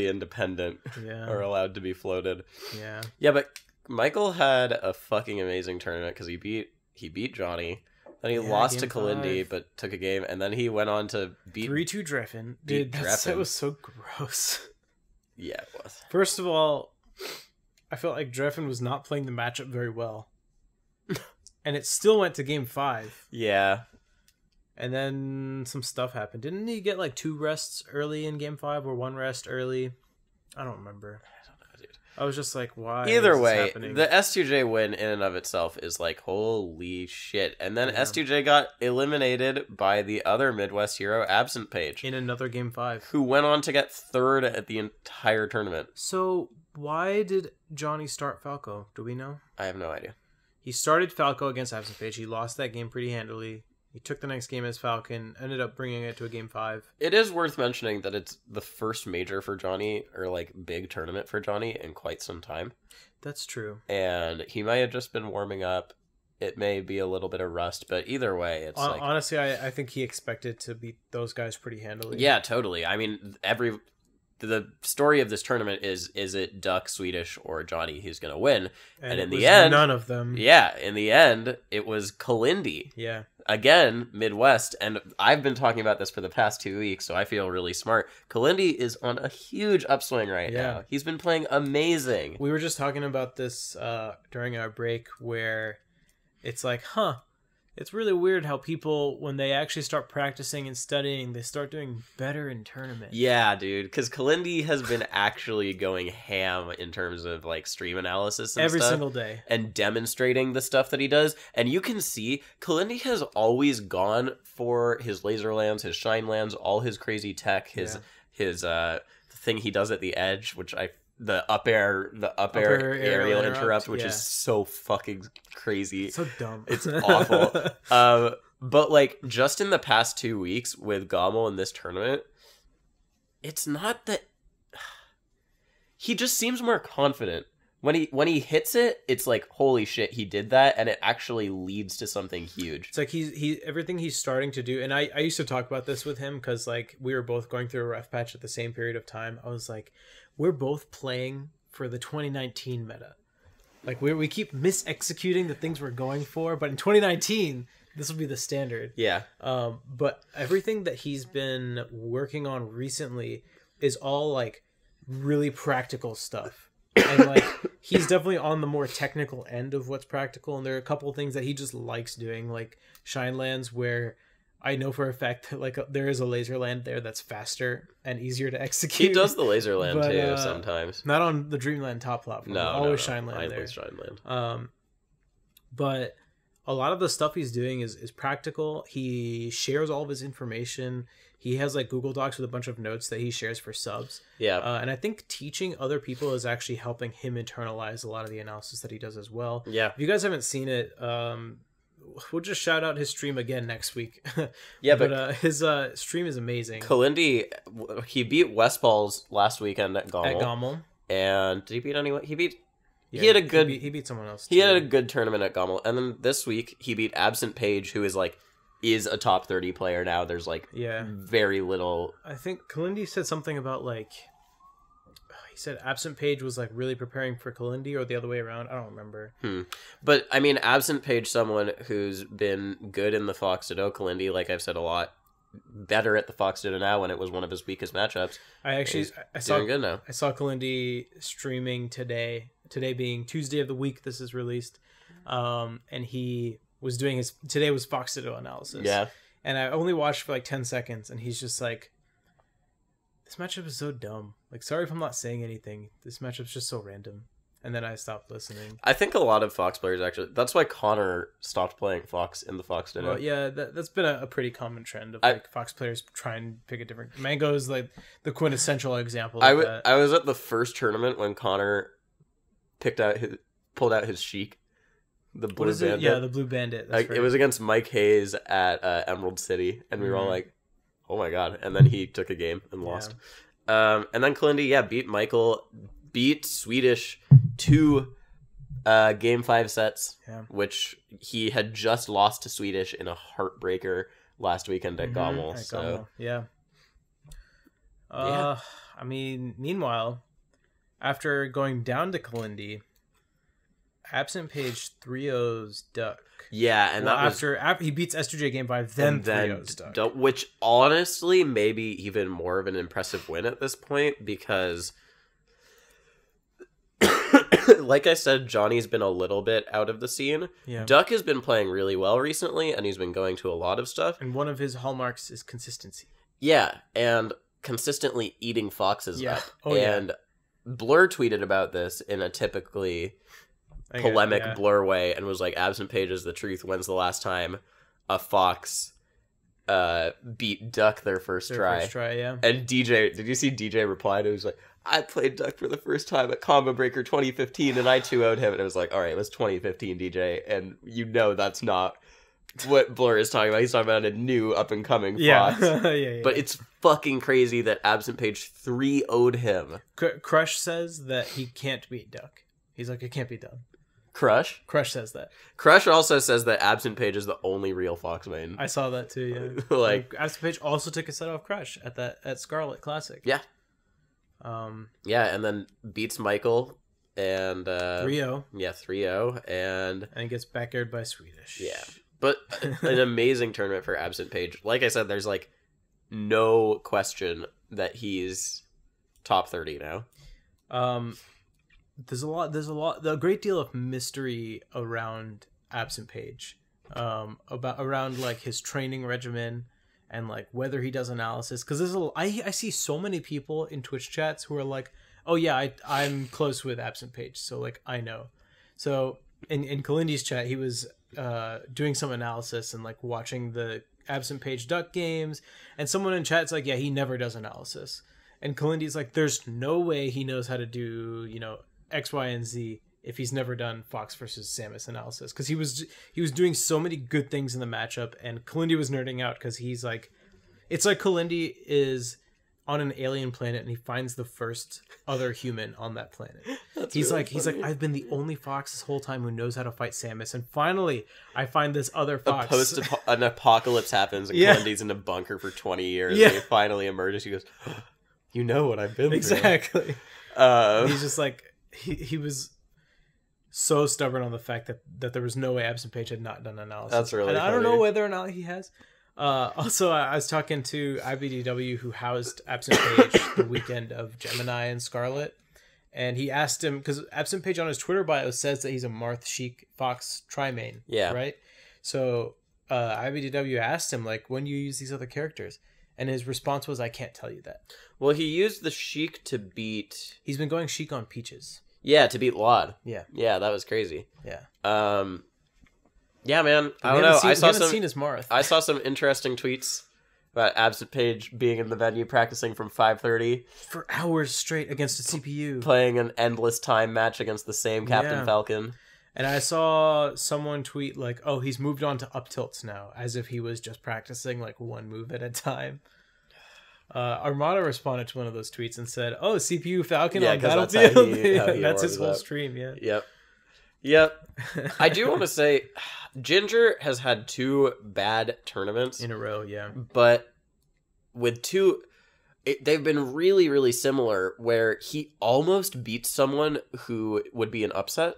independent are allowed to be floated. Yeah. Yeah, but Michael had a fucking amazing tournament because he beat Johnny, then he lost to Kalindi, but took a game, and then he went on to beat 3-2 Dreffin. Dude, that was so gross. Yeah, it was. First of all, I felt like Dreffin was not playing the matchup very well. And it still went to game 5. Yeah. And then some stuff happened. Didn't he get like 2 rests early in game 5 or 1 rest early? I don't remember. I was just like, why? Either way, the S2J win in and of itself is like, holy shit. And then S2J got eliminated by the other Midwest hero, Absent Page. In another game 5. Who went on to get 3rd at the entire tournament. So, why did Johnny start Falco? Do we know? I have no idea. He started Falco against Absent Page. He lost that game pretty handily. He took the next game as Falcon, ended up bringing it to a game 5. It is worth mentioning that it's the first major for Johnny, or like big tournament for Johnny in quite some time. That's true. And he might have just been warming up. it may be a little bit of rust, but either way, it's like... Honestly, I think he expected to beat those guys pretty handily. Yeah, totally. I mean, the story of this tournament is it Duck, Swedish, or Johnny who's going to win? And in the end... none of them. Yeah, in the end, it was Kalindi. Yeah. Again, Midwest, and I've been talking about this for the past 2 weeks, so I feel really smart. Kalindi is on a huge upswing right now. He's been playing amazing. We were just talking about this during our break, where it's like, it's really weird how people, when they actually start practicing and studying, they start doing better in tournaments. Yeah, dude, because Kalindi has been actually going ham in terms of like stream analysis and every stuff, single day, and demonstrating the stuff that he does. And you can see Kalindi has always gone for his laser lands, his shine lands, all his crazy tech, his thing he does at the edge, which the up air aerial interrupt, which is so fucking crazy. So dumb. It's awful. But like just in the past 2 weeks with Gommel in this tournament, it's not that he just seems more confident. When he hits it, it's like, holy shit, he did that, and it actually leads to something huge. It's like he everything he's starting to do, and I used to talk about this with him because like we were both going through a rough patch at the same period of time. I was like, we're both playing for the 2019 meta. Like we keep mis-executing the things we're going for, but in 2019, this will be the standard. Yeah. But everything that he's been working on recently is all like really practical stuff. And like he's definitely on the more technical end of what's practical, and there are a couple of things that he just likes doing, like shine lands, where I know for a fact that like there is a laser land there that's faster and easier to execute. He does the laser land too sometimes. Not on the Dreamland top platform. No, always shine land there. Always shine land. But a lot of the stuff he's doing is practical. He shares all of his information. He has like Google Docs with a bunch of notes that he shares for subs. Yeah. And I think teaching other people is actually helping him internalize a lot of the analysis that he does as well. Yeah. If you guys haven't seen it, we'll just shout out his stream again next week. Yeah, but his stream is amazing. Kalindi, he beat Westballs last weekend at Gommel. At Gommel. And did he beat anyone? He had a good... He beat someone else, too. He had a good tournament at Gommel. And then this week, he beat Absent Page, who is a top 30 player now. There's very little... I think Kalindi said something about like... He said Absent Page was like really preparing for Kalindi, or the other way around. I don't remember. But I mean, Absent Page, someone who's been good in the Fox Ditto. Kalindi, like I've said a lot, better at the Fox Ditto now when it was one of his weakest matchups. I saw doing good now. I saw Kalindi streaming today. Today being Tuesday of the week this is released, and he was doing today was Fox Ditto analysis. Yeah, and I only watched for like 10 seconds, and he's just like, "This matchup is so dumb. Like, sorry if I'm not saying anything. This matchup's just so random." And then I stopped listening. I think a lot of Fox players actually... That's why Connor stopped playing Fox in the Fox Ditto. Well, yeah, that's been a pretty common trend of like Fox players try and pick a different... Mango is like the quintessential example of that. I was at the first tournament when Connor pulled out his Sheik. The blue bandit. Yeah, the blue bandit. That's It was against Mike Hayes at Emerald City, and we were all like, oh my god. And then he took a game and lost. And then Kalindi, beat Michael, beat Swedish 2 game 5 sets, which he had just lost to Swedish in a heartbreaker last weekend at Gommel. Gommel. Yeah. I mean, meanwhile, after going down to Kalindi, Absent Page 3-0's Duck. Yeah, and after he beats S2J game 5, then 3-0's Duck. Which honestly may be even more of an impressive win at this point, because like I said, Johnny's been a little bit out of the scene. Yeah. Duck has been playing really well recently, and he's been going to a lot of stuff. And one of his hallmarks is consistency. Yeah, and consistently eating foxes up. And Blur tweeted about this in a typically polemic Blur way and was like, Absent Page is the truth. When's the last time a fox beat Duck their first try? And DJ, did you see DJ replied? It was like, I played Duck for the first time at Combo Breaker 2015 and I 2-0'd him. And it was like, all right, it was 2015, DJ. And you know that's not what Blur is talking about. He's talking about a new up-and-coming fox. But it's fucking crazy that Absent Page 3-0'd him. Crush says that he can't beat Duck. He's like, it can't be done. Crush says that. Crush also says that Absent Page is the only real Fox main. I saw that too. Yeah, like Absent Page also took a set off Crush at Scarlet Classic. Yeah. Yeah, and then beats Michael and 3-0. Yeah, 3-0 and gets back aired by Swedish. Yeah. But an amazing tournament for Absent Page. Like I said, there's like no question that he's top 30 now. There's a great deal of mystery around Absent Page, around like his training regimen and like whether he does analysis. Because I see so many people in Twitch chats who are like, oh yeah, I'm close with Absent Page, so like I know. So in Kalindi's chat, he was doing some analysis and like watching the Absent Page duck games, and someone in chat's like, yeah, he never does analysis. And Kalindi's like, there's no way he knows how to do, X, Y, and Z if he's never done Fox versus Samus analysis. Because he was doing so many good things in the matchup, and Kalindi was nerding out because he's like, it's like Kalindi is on an alien planet and he finds the first other human on that planet. He's like, I've been the only Fox this whole time who knows how to fight Samus, and finally I find this other Fox. An apocalypse happens and Kalindi's in a bunker for 20 years and he finally emerges. He goes, you know what I've been through. Exactly. He's just like, he was so stubborn on the fact that there was no way Absent Page had not done analysis. That's really funny. I don't know whether or not he has. Also, I was talking to IBDW, who housed Absent Page the weekend of Gemini and Scarlet, and he asked him, because Absent Page on his Twitter bio says that he's a Marth Sheik Fox tri-main. Yeah. Right? So IBDW asked him, like, when you use these other characters? And his response was, I can't tell you that. Well, he used the Sheik to beat... He's been going Sheik on Peaches. Yeah, to beat Laud. Yeah. Yeah, that was crazy. Yeah. Yeah, man. I don't know. I seen his Marth. I saw some interesting tweets about Absent Page being in the venue practicing from 5:30 for hours straight against a CPU, playing an endless time match against the same Captain Falcon. And I saw someone tweet like, "Oh, he's moved on to up tilts now," as if he was just practicing like one move at a time. Armada responded to one of those tweets and said, "Oh, CPU Falcon on Battlefield." That's his whole stream. Yeah. Yep. I do want to say, Ginger has had 2 bad tournaments in a row. Yeah, but with 2, they've been really, really similar. Where he almost beats someone who would be an upset.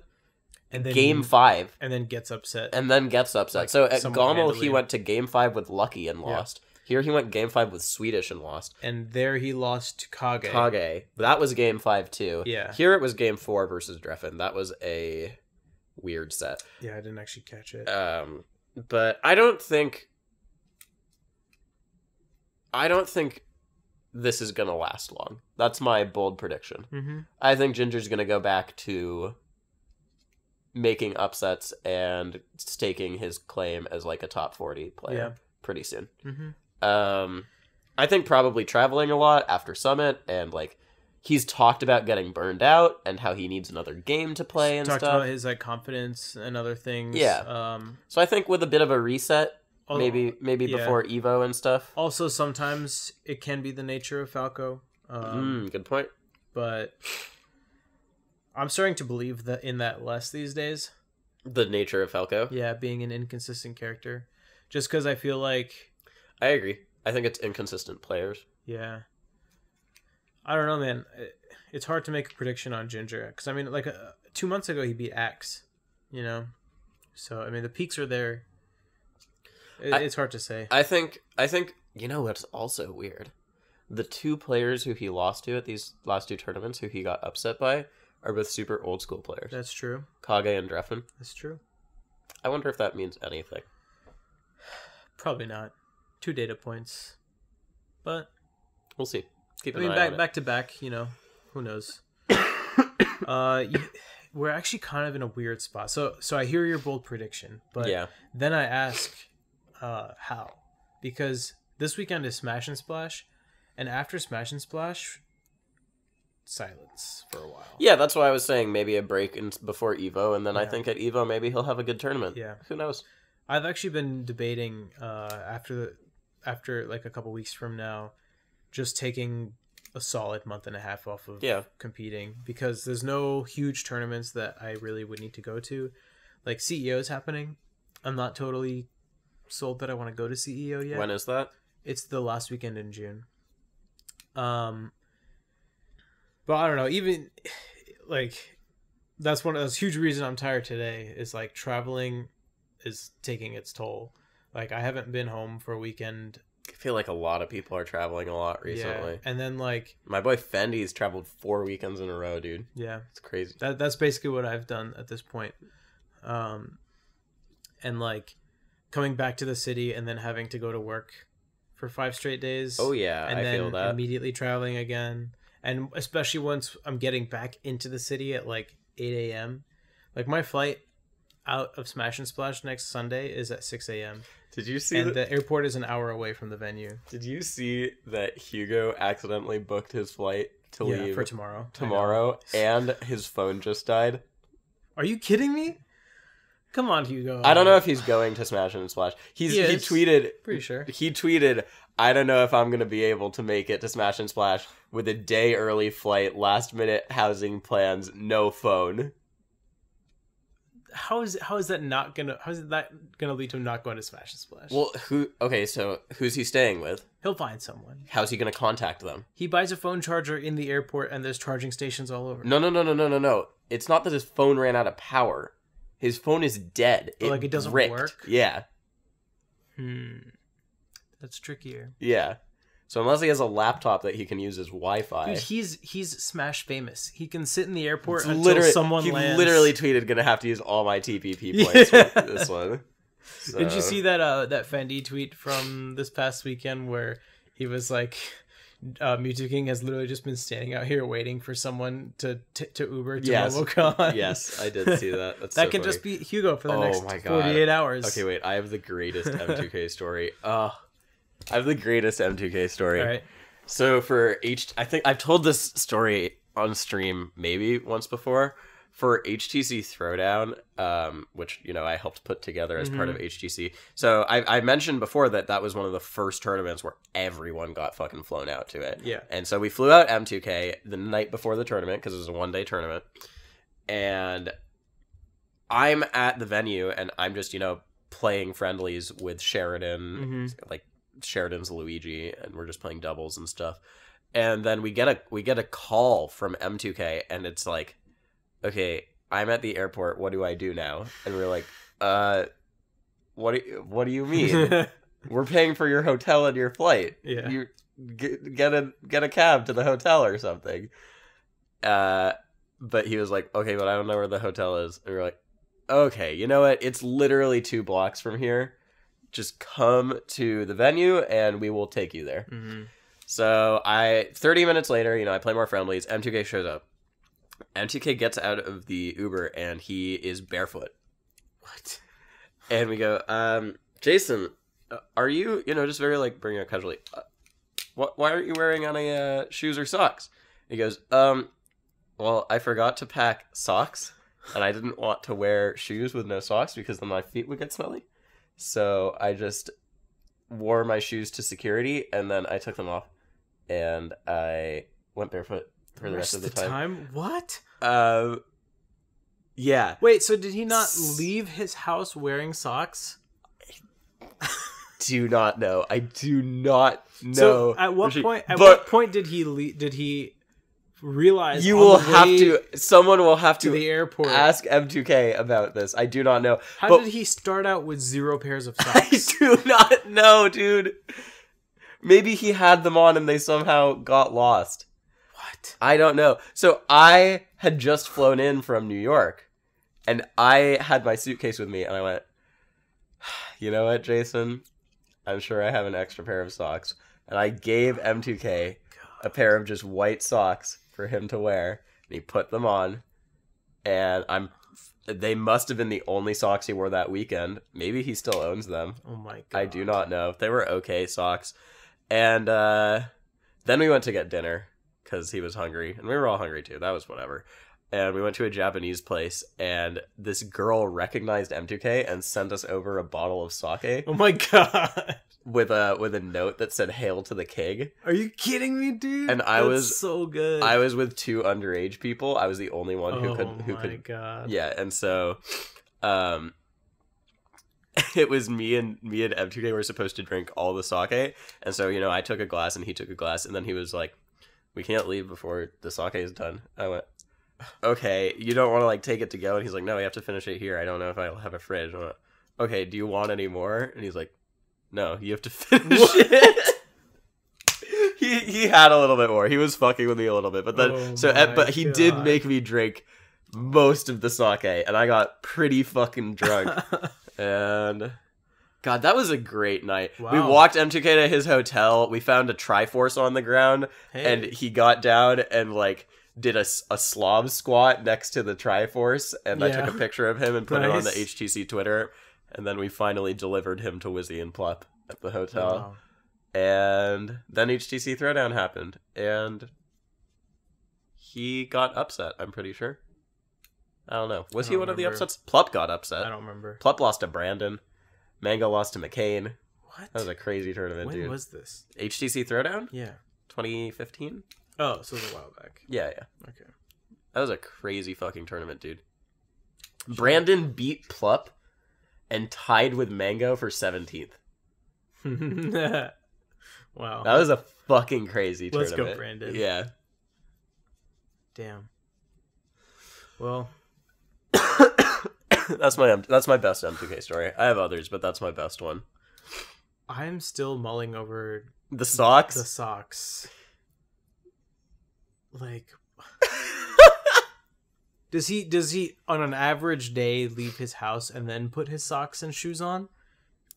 And then game 5. And then gets upset. Like, so at Gommel, he went to game 5 with Lucky and lost. Here he went game 5 with Swedish and lost. And there he lost to Kage. That was game 5 too. Yeah. Here it was game 4 versus Dreffen. That was a weird set. Yeah, I didn't actually catch it. But I don't think this is going to last long. That's my bold prediction. Mm-hmm. I think Ginger's going to go back to making upsets and staking his claim as like a top 40 player pretty soon. Mm-hmm. I think probably traveling a lot after Summit, and like he's talked about getting burned out and how he needs another game to play and talked stuff. About his like confidence and other things. Yeah. So I think with a bit of a reset, maybe before Evo and stuff. Also, sometimes it can be the nature of Falco. Good point. But I'm starting to believe that in that less these days. The nature of Falco? Yeah, being an inconsistent character. Just because I feel like... I agree. I think it's inconsistent players. Yeah. I don't know, man. It's hard to make a prediction on Ginger. Because, I mean, like 2 months ago, he beat Axe. You know? So, I mean, the peaks are there. It's hard to say. I think, you know what's also weird? The 2 players who he lost to at these last 2 tournaments, who he got upset by, are both super old school players. That's true. Kage and Dreffen. That's true. I wonder if that means anything. Probably not. 2 data points. But we'll see. Keep an eye on it. Back to back, you know, who knows? We're actually kind of in a weird spot. So I hear your bold prediction, but then I ask how? Because this weekend is Smash and Splash, and after Smash and Splash, silence for a while. Yeah, that's why I was saying maybe a break before Evo, and then I think at Evo maybe he'll have a good tournament. Yeah. Who knows? I've actually been debating after like a couple weeks from now, just taking a solid month and a half off of competing, because there's no huge tournaments that I really would need to go to. Like CEO is happening. I'm not totally sold that I want to go to CEO yet. When is that? It's the last weekend in June. But I don't know. Even like that's one of those huge reasons I'm tired today. Is like traveling is taking its toll. Like I haven't been home for a weekend. I feel like a lot of people are traveling a lot recently. Yeah. And then like my boy Fendi's traveled 4 weekends in a row, dude. Yeah, it's crazy. That's basically what I've done at this point. And like coming back to the city and then having to go to work for 5 straight days. Oh yeah, and I then feel that. Immediately traveling again, and especially once I'm getting back into the city at like 8 a.m. Like my flight out of Smash and Splash next Sunday is at 6 a.m. Did you see? And the airport is an hour away from the venue. Did you see that Hugo accidentally booked his flight to leave for tomorrow? Tomorrow, and his phone just died. Are you kidding me? Come on, Hugo. I don't know if he's going to Smash and Splash. He tweeted. Pretty sure. He tweeted, "I don't know if I'm going to be able to make it to Smash and Splash with a day early flight, last minute housing plans, no phone." How is that gonna lead to him not going to Smash and Splash? Well, so who's he staying with? He'll find someone. How's he gonna contact them? He buys a phone charger in the airport, and there's charging stations all over. No. It's not that his phone ran out of power. His phone is dead. It doesn't ripped. work? Yeah. That's trickier. Yeah. So unless he has a laptop that he can use as Wi-Fi. Dude, he's Smash famous. He can sit in the airport until someone lands. He literally tweeted, "Gonna have to use all my TPP points with this one." So. Did you see that Fendi tweet from this past weekend where he was like, Mew2King has literally just been standing out here waiting for someone to Uber to MomoCon. Yes, I did see that. That's that can just be Hugo for the next 48 hours. Okay, wait. I have the greatest M2K story. I have the greatest M2K story. All right. So for I think I've told this story on stream maybe once before. For HTC Throwdown, which I helped put together as part of HTC. So I mentioned before that was one of the first tournaments where everyone got fucking flown out to it. Yeah. And so we flew out M2K the night before the tournament because it was a 1-day tournament, and I'm at the venue and I'm just playing friendlies with Sheridan, like Sheridan's Luigi, and we're just playing doubles and stuff. And then we get a call from M2K, and it's like, "Okay, I'm at the airport. What do I do now?" And we're like, what do you mean? We're paying for your hotel and your flight. Yeah. You get a cab to the hotel or something." But he was like, "Okay, but I don't know where the hotel is." And we're like, "Okay, you know what? It's literally 2 blocks from here. Just come to the venue and we will take you there." So 30 minutes later, I play more friendlies. M2K shows up. M2K gets out of the Uber and he is barefoot. What? And we go, "Jason, are you, just very like bringing it casually, why aren't you wearing any shoes or socks?" He goes, "Well, I forgot to pack socks and I didn't want to wear shoes with no socks because then my feet would get smelly. So I just wore my shoes to security and then I took them off and I went barefoot for the rest of the time." What? Yeah. Wait, so did he not leave his house wearing socks? Do not know. I do not know. So at what point did he realize someone will have to the airport ask M2K about this? I do not know. How did he start out with 0 pairs of socks? I do not know, dude. Maybe he had them on and they somehow got lost. What? I don't know. So I had just flown in from New York and I had my suitcase with me and I went, "You know what, Jason? I'm sure I have an extra pair of socks." And I gave M2K a pair of just white socks for him to wear. And he put them on. And they must have been the only socks he wore that weekend. Maybe he still owns them. Oh my God. I do not know. They were okay socks. And then we went to get dinner because he was hungry. And we were all hungry too. That was whatever. And we went to a Japanese place. And this girl recognized M2K and sent us over a bottle of sake. Oh my God. with a note that said "Hail to the King." Are you kidding me, dude? And I was so good. I was with 2 underage people. I was the only one who could. Oh my god. Yeah, and so, it was me and M2K were supposed to drink all the sake, and so I took a glass and he took a glass, and then he was like, "We can't leave before the sake is done." I went, "Okay, you don't want to like take it to go?" And he's like, "No, we have to finish it here. I don't know if I'll have a fridge." I went, "Okay, do you want any more?" And he's like, "No, you have to finish it." He had a little bit more. He was fucking with me a little bit, but then but he did make me drink most of the sake, and I got pretty fucking drunk. And God, that was a great night. Wow. We walked M2K to his hotel. We found a Triforce on the ground, and he got down and like did a slob squat next to the Triforce, and I took a picture of him and put it on the HTC Twitter, and then we finally delivered him to Wizzy and Plup at the hotel. Wow. And then HTC Throwdown happened, and he got upset, I'm pretty sure. I don't know. Was he one of the upsets? Plup got upset. I don't remember. Plup lost to Brandon. Mango lost to McCain. What? That was a crazy tournament, dude. When was this? HTC Throwdown? Yeah. 2015? Oh, so it was a while back. Yeah. Okay. That was a crazy fucking tournament, dude. Sure. Brandon beat Plup and tied with Mango for 17th. Wow. That was a fucking crazy tournament. Let's go, Brandon. Yeah. Damn. Well, that's my best M2K story. I have others, but that's my best one. I'm still mulling over the socks. The socks. Like, does he on an average day leave his house and then put his socks and shoes on?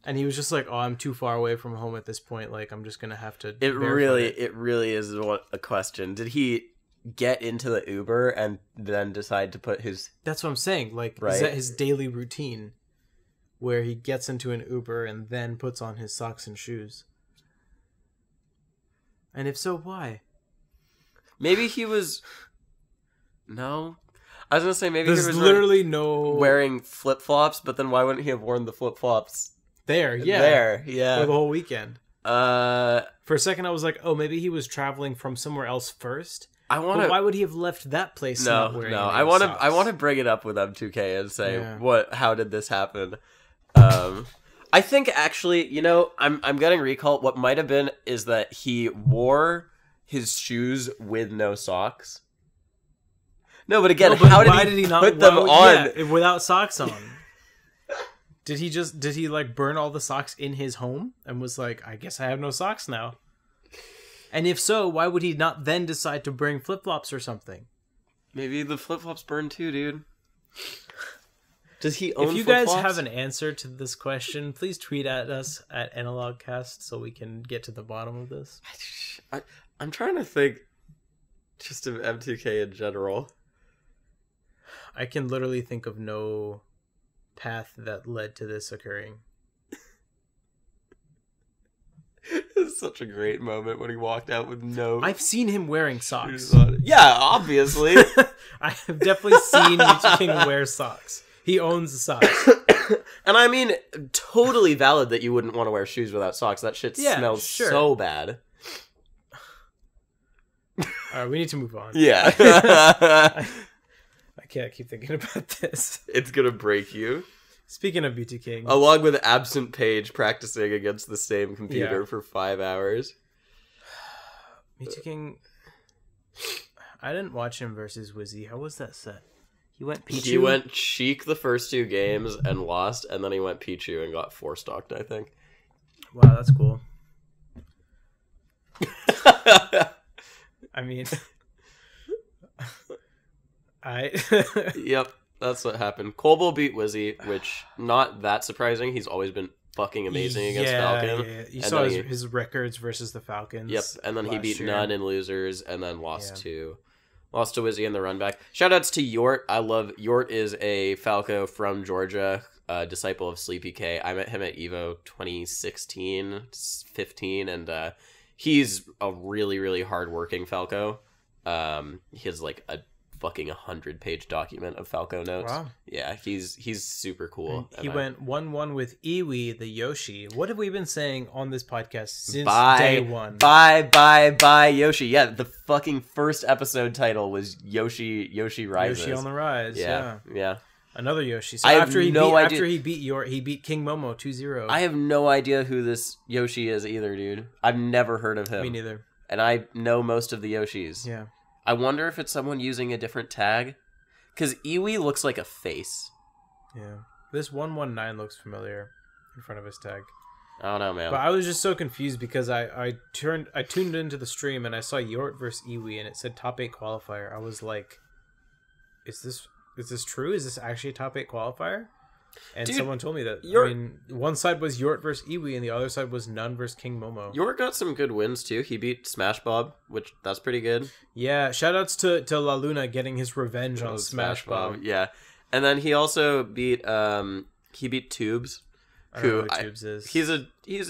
And he was just like, "Oh, I'm too far away from home at this point. Like, I'm just gonna have to." It really is a question. Did he get into the Uber and then decide to put his... That's what I'm saying. Like, is that his daily routine where he gets into an Uber and then puts on his socks and shoes? And if so, why? Maybe he was... No. I was going to say maybe There's he was literally wearing flip-flops, but then why wouldn't he have worn the flip-flops? There, yeah. For the whole weekend. For a second I was like, oh, maybe he was traveling from somewhere else first. Why would he have left that place? Not wearing I want to bring it up with M2K and say how did this happen? I think actually, I'm getting recall. What might have been is that he wore his shoes with no socks. No, but again, why did he not put them on without socks on? Did he like burn all the socks in his home and was like, I guess I have no socks now? And if so, why would he not then decide to bring flip-flops or something? Maybe the flip-flops burn too, dude. Does he own flip-flops? If you guys have an answer to this question, please tweet at us at analogcast so we can get to the bottom of this. I'm trying to think just of M2K in general. I can literally think of no path that led to this occurring. It's such a great moment when he walked out with no... I've seen him wearing socks. Yeah, obviously. I have definitely seen Mew2King wear socks. He owns the socks. And I mean, totally valid that you wouldn't want to wear shoes without socks. That shit smells so bad. Alright, we need to move on. Yeah. I can't keep thinking about this. It's gonna break you. Speaking of Mew2King, along with absent Paige practicing against the same computer for 5 hours. Mew2King, I didn't watch him versus Wizzy. How was that set? He went Pichu? He went Sheik the first 2 games and lost, and then he went Pichu and got 4-stocked, I think. Wow, that's cool. I mean... Yep, that's what happened. Colbo beat Wizzy, which not that surprising. He's always been fucking amazing against Falcon. Yeah. You saw his records versus the Falcons. Yep, and then he beat None in losers, and then lost to Wizzy in the run back. Shoutouts to Yort. I love Yort. Is a Falco from Georgia, disciple of Sleepy K. I met him at Evo 2016-15, and he's a really, really hardworking Falco. He has like a fucking 100-page document of Falco notes. Wow. Yeah, he's super cool. He went 1-1 with Iwi the Yoshi. What have we been saying on this podcast since day one? Bye, Yoshi. Yeah, the fucking first episode title was Yoshi Rises. Yoshi on the Rise. Yeah. Another Yoshi. So after he beat King Momo 2-0. I have no idea who this Yoshi is either, dude. I've never heard of him. Me neither. And I know most of the Yoshis. Yeah. I wonder if it's someone using a different tag. Because Iwi looks like a face. Yeah. This 119 looks familiar in front of his tag. I don't know, man. But I was just so confused because I tuned into the stream and I saw Yort versus Iwi and it said top 8 qualifier. I was like, is this true? Is this actually a top 8 qualifier? And dude, someone told me that. One side was Yort versus Iwi, and the other side was Nun versus King Momo. Yort got some good wins too. He beat Smash Bob, which that's pretty good. Yeah, shoutouts to La Luna getting his revenge on Smash Bob. Yeah, and then he also beat Tubes. Who Tubes is? He's a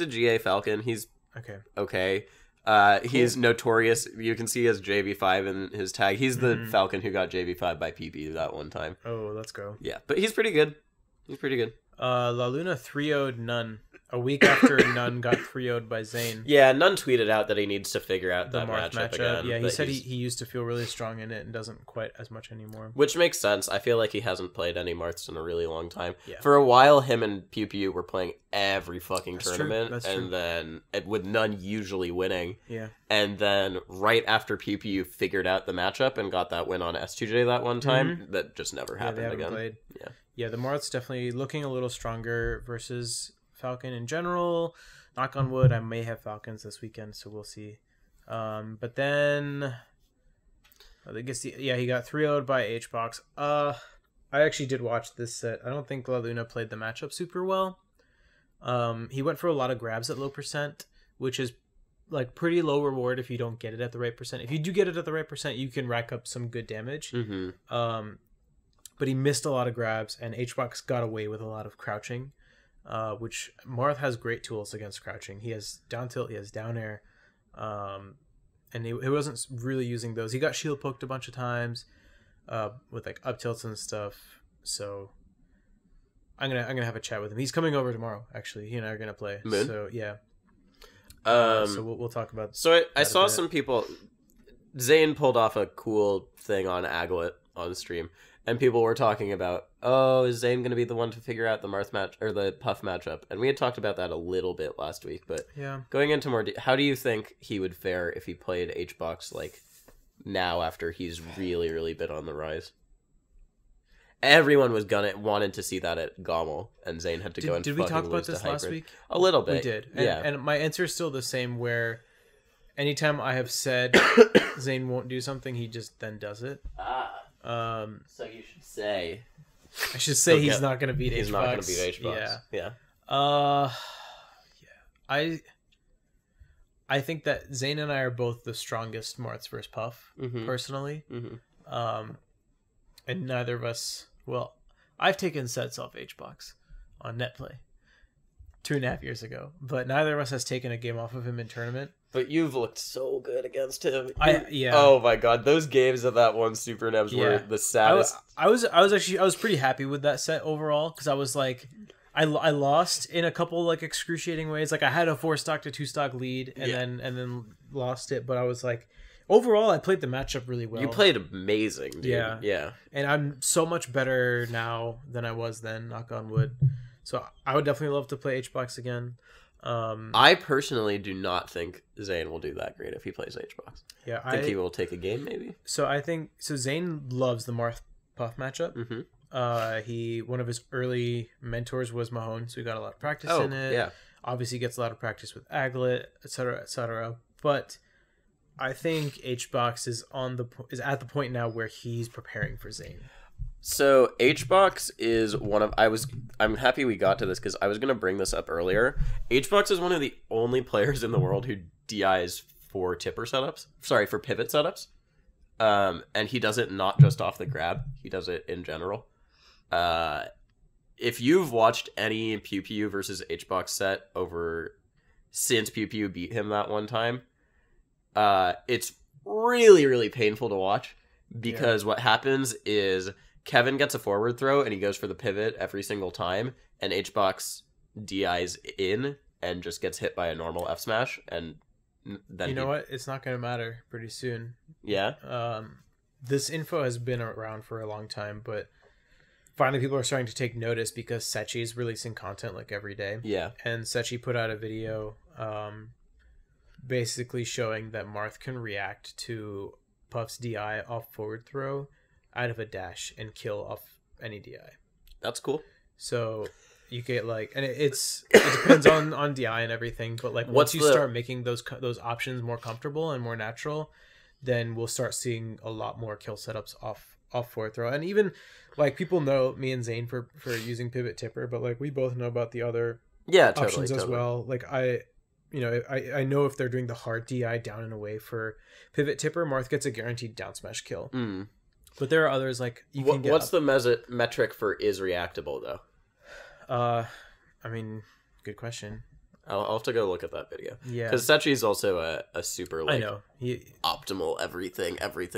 GA Falcon. He's okay. Cool. He's notorious. You can see he has JV5 in his tag. He's the Falcon who got JV5 by PB that one time. Oh, let's go. Yeah, but he's pretty good. He's pretty good. La Luna 3-0'd Nun a week after Nun got 3-0'd by Zane. Yeah, Nun tweeted out that he needs to figure out that matchup again. Yeah, he said he used to feel really strong in it and doesn't quite as much anymore. Which makes sense. I feel like he hasn't played any Marths in a really long time. Yeah. For a while, him and Pew Pew were playing every fucking tournament. That's true. Then with Nun usually winning. Yeah. And then right after Pew Pew figured out the matchup and got that win on S2J that one time, that just never happened again. Played. Yeah. Yeah, the Marth's definitely looking a little stronger versus Falcon in general. Knock on wood, I may have Falcons this weekend, so we'll see. But then, I guess he got 3-0'd by HBox. I actually did watch this set. I don't think La Luna played the matchup super well. He went for a lot of grabs at low percent, which is like pretty low reward if you don't get it at the right percent. If you do get it at the right percent, you can rack up some good damage. But he missed a lot of grabs, and HBox got away with a lot of crouching, which Marth has great tools against crouching. He has down tilt, he has down air, and he wasn't really using those. He got shield poked a bunch of times with like up tilts and stuff. So I'm gonna have a chat with him. He's coming over tomorrow. Actually, he and I are gonna play. Moon? So yeah. So we'll talk about. So I saw some people. Zane pulled off a cool thing on Aglet on stream. And people were talking about, is Zane going to be the one to figure out the Marth match or the Puff matchup? And we had talked about that a little bit last week, but going into more, how do you think he would fare if he played HBox like now after he's really, really been on the rise? Everyone was wanted to see that at Gommel, and Zane had to go and did we talk about this last week? A little bit. We did. And my answer is still the same, where anytime I have said Zane won't do something, he just then does it. So you should say. I should say he's not going to beat HBox. He's not going to beat HBox. Yeah. I think that Zane and I are both the strongest Marths versus Puff, personally. And neither of us. Well, I've taken sets off HBox on Netplay 2.5 years ago, but neither of us has taken a game off of him in tournament. But you've looked so good against him. Yeah. Oh my god, those games of that one Super Nebs were the saddest. I was pretty happy with that set overall, because I was like, I lost in a couple like excruciating ways. Like I had a 4-stock to 2-stock lead and then lost it, but I was like, overall I played the matchup really well. You played amazing, dude. Yeah. And I'm so much better now than I was then, knock on wood. So I would definitely love to play HBox again. I personally do not think Zane will do that great if he plays HBox. Yeah, I think he will take a game maybe. So Zane loves the Marth Puff matchup. One of his early mentors was Mahone, so he got a lot of practice in it. Yeah. Obviously gets a lot of practice with Aglet, etc., etc. But I think HBox is at the point now where he's preparing for Zane. So HBox is one of I'm happy we got to this because I was gonna bring this up earlier. HBox is one of the only players in the world who DIs for pivot setups. And he does it not just off the grab, he does it in general. If you've watched any Pew Pew versus HBox set since Pew Pew beat him that one time, it's really, really painful to watch. because what happens is Kevin gets a forward throw and he goes for the pivot every single time, and HBox DIs in and just gets hit by a normal F smash, and then you know what? It's not going to matter pretty soon. Yeah. This info has been around for a long time, but finally people are starting to take notice because Sechi is releasing content like every day. Yeah. And Sechi put out a video basically showing that Marth can react to Puff's DI off forward throw out of a dash and kill off any DI. That's cool. So you get like, and it depends on DI and everything, but like once you start making those options more comfortable and more natural, then we'll start seeing a lot more kill setups off forward throw. And even like people know me and Zane for using pivot tipper, but like we both know about the other options as well. Like I know if they're doing the hard DI down and away for pivot tipper, Marth gets a guaranteed down smash kill. But there are others like you can get. What's the metric for is reactable though? I mean, good question. I'll have to go look at that video. Yeah, because Sechi's also a super like I know optimal everything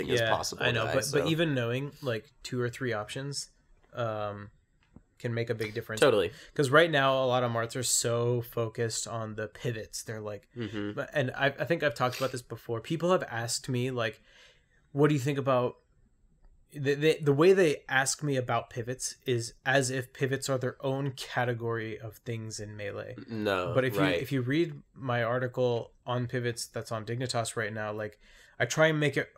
is possible. I know, guy, but even knowing like 2 or 3 options, can make a big difference. Totally. Because right now a lot of Marths are so focused on the pivots. They're like, and I think I've talked about this before. People have asked me like, what do you think about? The way they ask me about pivots is as if pivots are their own category of things in Melee. No, but if you read my article on pivots that's on Dignitas right now, like I try and make it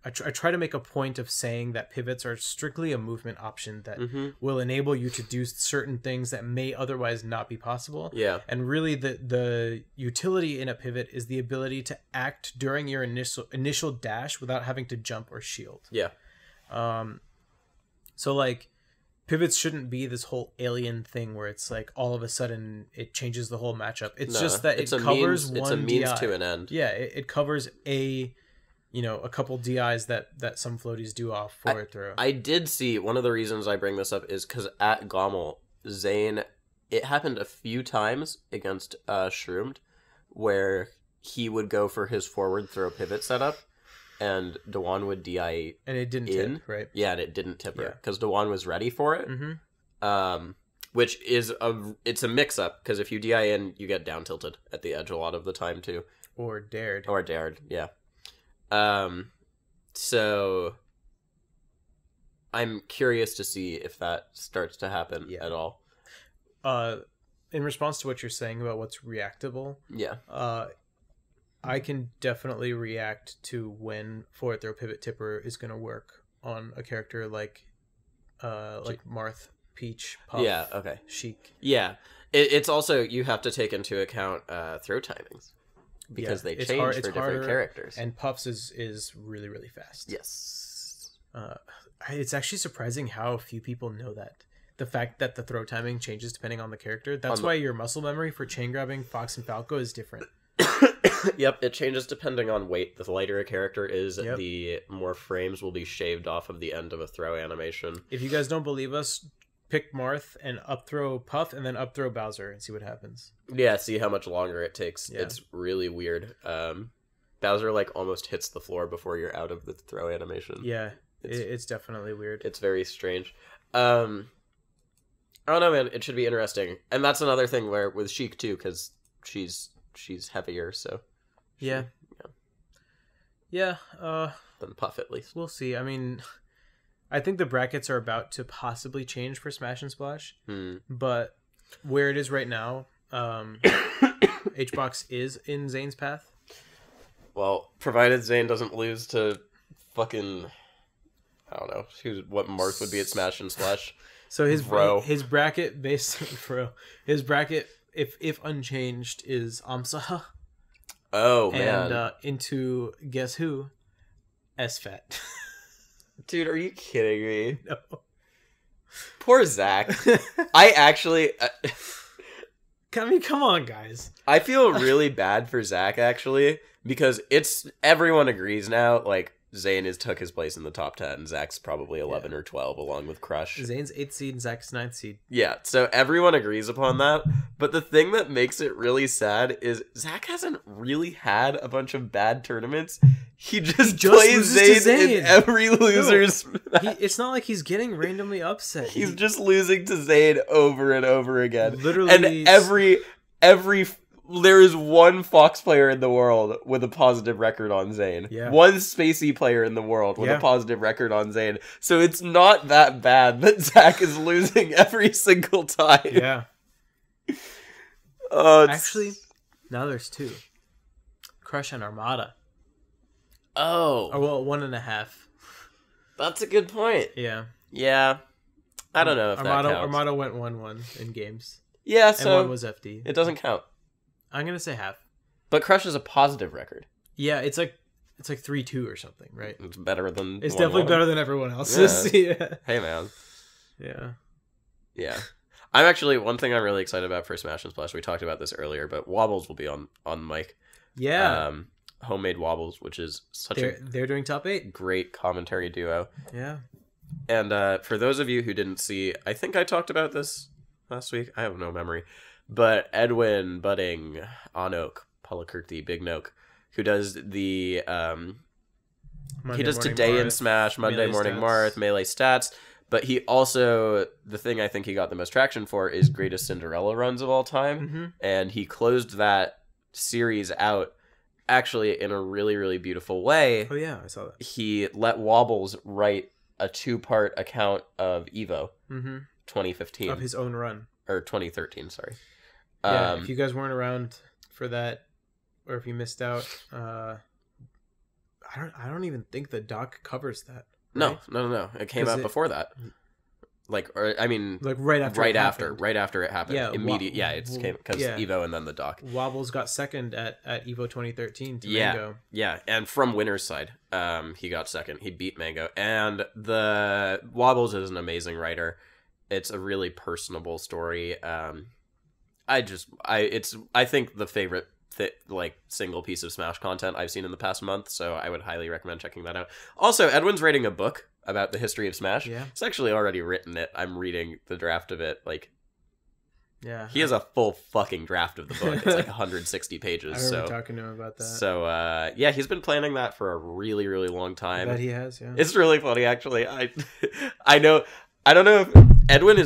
I try to make a point of saying that pivots are strictly a movement option that will enable you to do certain things that may otherwise not be possible. Yeah. And really the utility in a pivot is the ability to act during your initial dash without having to jump or shield. Yeah. So like pivots shouldn't be this whole alien thing where it's like all of a sudden it changes the whole matchup. It's just that it covers one It's a means DI. to an end. Yeah, it covers a couple DIs that some floaties do off forward throw. I did see, one of the reasons I bring this up is because at Gommel, Zane, it happened a few times against Shroomed, where he would go for his forward throw pivot setup, and Dewan would DI and it didn't tip, right? Yeah, and it didn't tip her, because Dewan was ready for it. Which is it's a mix-up, because if you DI in, you get down tilted at the edge a lot of the time, too. Or dared, yeah. So I'm curious to see if that starts to happen at all. In response to what you're saying about what's reactable, I can definitely react to when forward throw pivot tipper is going to work on a character like Marth, Peach, Puff, Sheik. Yeah, it's also, you have to take into account throw timings. Because they change for different characters. And Puff's is really, really fast. Yes. It's actually surprising how few people know that. The fact that the throw timing changes depending on the character. That's why your muscle memory for chain grabbing Fox and Falco is different. Yep, it changes depending on weight. The lighter a character is, the more frames will be shaved off of the end of a throw animation. If you guys don't believe us, pick Marth and up throw Puff and then up throw Bowser and see what happens. Yeah, see how much longer it takes. Yeah. It's really weird. Bowser like almost hits the floor before you're out of the throw animation. Yeah, it's definitely weird. It's very strange. I don't know, man. It should be interesting. And that's another thing where with Sheik too, because she's heavier, so than Puff at least. We'll see. I mean, I think the brackets are about to possibly change for Smash and Splash, but where it is right now, HBox is in Zane's path. Well, provided Zane doesn't lose to fucking, I don't know, what Marth would be at Smash and Splash. So his bracket his bracket if unchanged is Amsa. Oh man! And into guess who? SFAT. Dude, are you kidding me? No. Poor Zach. I actually... I mean, come on, guys. I feel really bad for Zach, actually, because everyone agrees now, like, Zane took his place in the top 10. Zach's probably 11 or 12, along with Crush. Zane's 8th seed and Zach's 9th seed. Yeah, so everyone agrees upon that. But the thing that makes it really sad is Zach hasn't really had a bunch of bad tournaments. He just plays Zane in every loser's match. It's not like he's getting randomly upset. He's just losing to Zane over and over again. Literally. And there is one Fox player in the world with a positive record on Zane. Yeah. One Spacey player in the world with a positive record on Zane. So it's not that bad that Zach is losing every single time. Yeah. Actually, now there's 2. Crush and Armada. Oh. Or, well, 1.5. That's a good point. Yeah. Yeah. I don't know if that counts. Armada went 1-1 in games. Yeah, so... And 1 was FD. It doesn't count. I'm going to say half. But Crush is a positive record. Yeah, it's like 3-2 or something, right? It's better than... It's definitely better than everyone else's. Yeah. Hey, man. Yeah. Yeah. I'm actually... One thing I'm really excited about for Smash and Splash, we talked about this earlier, but Wobbles will be on mic. Yeah. Homemade Wobbles, which is they're doing top 8. Great commentary duo. Yeah. And for those of you who didn't see, I think I talked about this last week. I have no memory. But Edwin, Budding, Anok, Palakirti, Big Noke, who does the he does Today in Smash, Monday Morning Marth, Melee Stats, but he also, the thing I think he got the most traction for is Greatest Cinderella runs of all time, and he closed that series out actually in a really, really beautiful way. Oh yeah, I saw that. He let Wobbles write a 2-part account of EVO 2015. Of his own run. Or 2013, sorry. Yeah, if you guys weren't around for that, or if you missed out, I don't even think the doc covers that. Right? No. It came out before that. Like right after it happened. Yeah, immediate. It came because Evo and then the doc. Wobbles got second at Evo 2013 to Mango. Yeah, and from winner's side, he got second. He beat Mango, and the Wobbles is an amazing writer. It's a really personable story. I think the favorite single piece of Smash content I've seen in the past month, so I would highly recommend checking that out. Also, Edwin's writing a book about the history of Smash. Yeah. He's actually already written it. I'm reading the draft of it. Yeah. He has a full fucking draft of the book. It's 160 pages. I remember talking to him about that. So, he's been planning that for a really, really long time. I bet he has, yeah. It's really funny, actually. I don't know if Edwin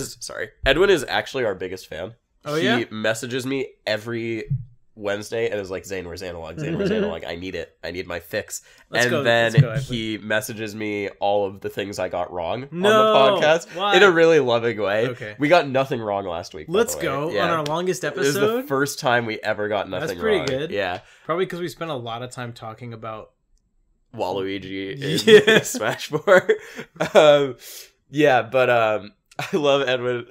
is actually our biggest fan. Oh, yeah? He messages me every Wednesday and is like, Zane, where's Analog? Zane, where's Analog? I need it. I need my fix. He messages me all of the things I got wrong on the podcast in a really loving way. Okay. We got nothing wrong last week. Let's go on our longest episode. This is the first time we ever got nothing wrong. That's pretty good. Yeah. Probably because we spent a lot of time talking about Waluigi in Smash 4. I love Edwin.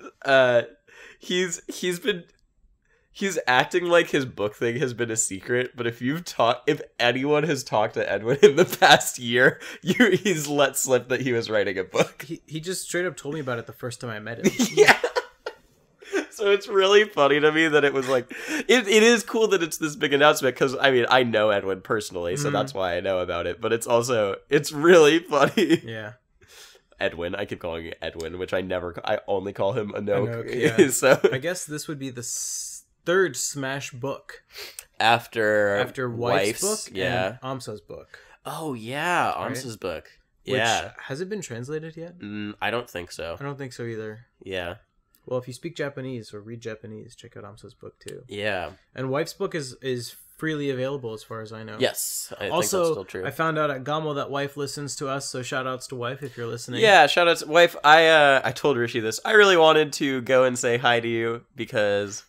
He's acting like his book thing has been a secret, but if anyone has talked to Edwin in the past year, he's let slip that he was writing a book. He just straight up told me about it the first time I met him. Yeah. So it's really funny to me that it was like, it is cool that it's this big announcement, because I know Edwin personally, so that's why I know about it, but it's really funny. Yeah. Edwin, I keep calling him Edwin, which I only call him Anok. Yeah. So I guess this would be the third Smash book after Wife's book, and Amsa's book. Oh yeah, Amsa's book. Yeah, has it been translated yet? I don't think so. I don't think so either. Yeah. Well, if you speak Japanese or read Japanese, check out Amsa's book too. Yeah. And Wife's book is freely available as far as I know. Yes, I think that's still true. I found out at Gamo that Wife listens to us, so shout outs to Wife if you're listening. Yeah, shout outs to Wife. I told Rishi this. I really wanted to go and say hi to you because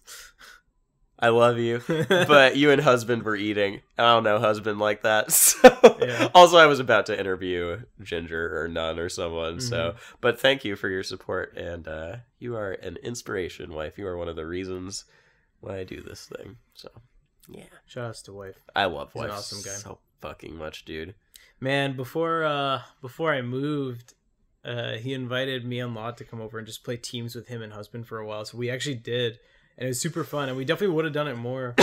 I love you, but you and husband were eating. I don't know husband like that. So also I was about to interview Ginger or Nun or someone. So, but thank you for your support, and you are an inspiration, Wife. You are one of the reasons why I do this thing. So, yeah. Shout outs to Wife. I love Wife. He's an awesome guy. So fucking much, dude. Man, before I moved, he invited me and Laud to come over and just play teams with him and husband for a while. So we actually did. And it was super fun, and we definitely would have done it more.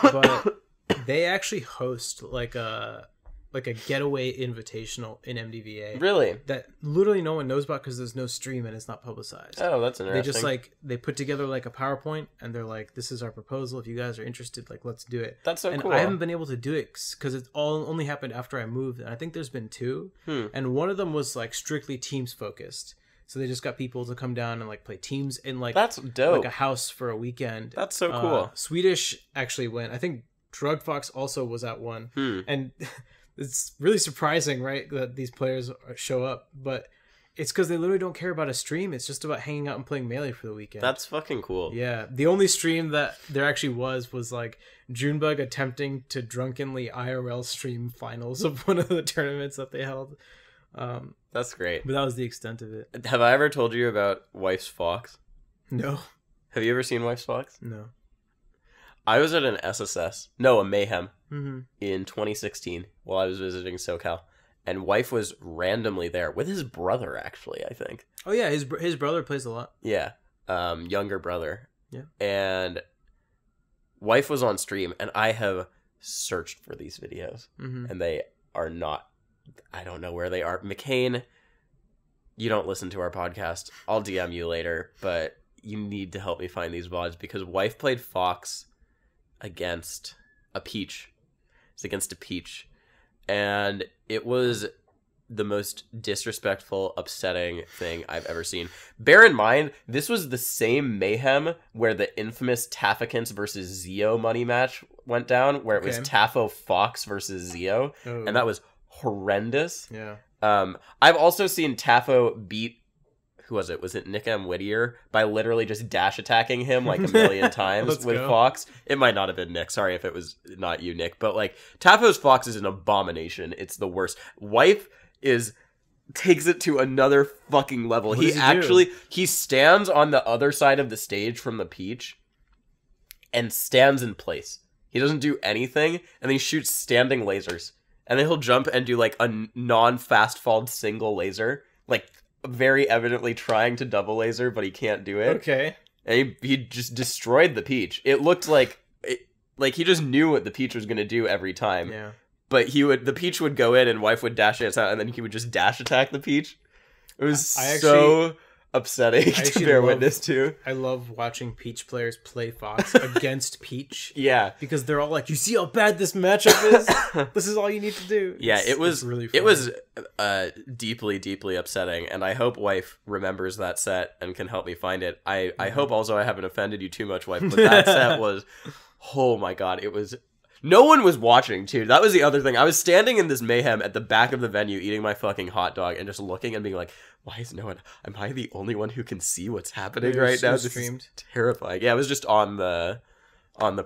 But they actually host like a like a getaway invitational in MDVA. Really? That literally no one knows about because there's no stream and it's not publicized. Oh, that's interesting. They just like they put together like a PowerPoint and they're like, "This is our proposal. If you guys are interested, like let's do it." That's so and cool. I haven't been able to do it because it all only happened after I moved, and I think there's been 2, and one of them was like strictly teams focused. So they just got people to come down and like play teams in like that's dope. Like a house for a weekend. That's so cool. Swedish actually went. I think Drug Fox also was at one, and it's really surprising, right, that these players show up, but it's because they literally don't care about a stream. It's just about hanging out and playing Melee for the weekend. That's fucking cool. Yeah, the only stream that there actually was like Junebug attempting to drunkenly IRL stream finals of one of the tournaments that they held. That's great. But that was the extent of it. Have I ever told you about Wife's Fox? No. Have you ever seen Wife's Fox? No. I was at an SSS, no, a Mayhem, in 2016 while I was visiting SoCal, and Wife was randomly there with his brother, actually, I think. Oh yeah, his brother plays a lot. Yeah, younger brother. Yeah. And Wife was on stream, and I have searched for these videos, and they are not, I don't know where they are. McCain, you don't listen to our podcast. I'll DM you later, but you need to help me find these VODs because Wife played Fox against a Peach. It's against a Peach. And it was the most disrespectful, upsetting thing I've ever seen. Bear in mind, this was the same Mayhem where the infamous Tafikins versus Zeo money match went down, where it was Tafo Fox versus Zeo. Oh. And that was horrendous. Yeah. I've also seen Tafo beat, who was it? Was it Nick M. Whittier? By literally just dash attacking him like a million times with Fox. It might not have been Nick. Sorry if it was not you, Nick. But like, Tafo's Fox is an abomination. It's the worst. Wife takes it to another fucking level. He stands on the other side of the stage from the Peach and stands in place. He doesn't do anything, and then he shoots standing lasers. And then he'll jump and do like a non-fast falled single laser, like very evidently trying to double laser, but he can't do it. Okay. And he just destroyed the Peach. It looked like he just knew what the Peach was going to do every time. Yeah. But the Peach would go in and Wife would dash it out, and then he would just dash attack the Peach. It was so upsetting to bear witness to. I love watching Peach players play Fox against Peach. Yeah. Because they're all like, you see how bad this matchup is? This is all you need to do. Yeah, it was really fun. It was deeply, deeply upsetting, and I hope Wife remembers that set and can help me find it. I hope also I haven't offended you too much, Wife, but that set was, oh my god, it was... No one was watching, too. That was the other thing. I was standing in this Mayhem at the back of the venue eating my fucking hot dog and just looking and being like, why is no one... Am I the only one who can see what's happening right now? This is terrifying. Yeah, it was just on the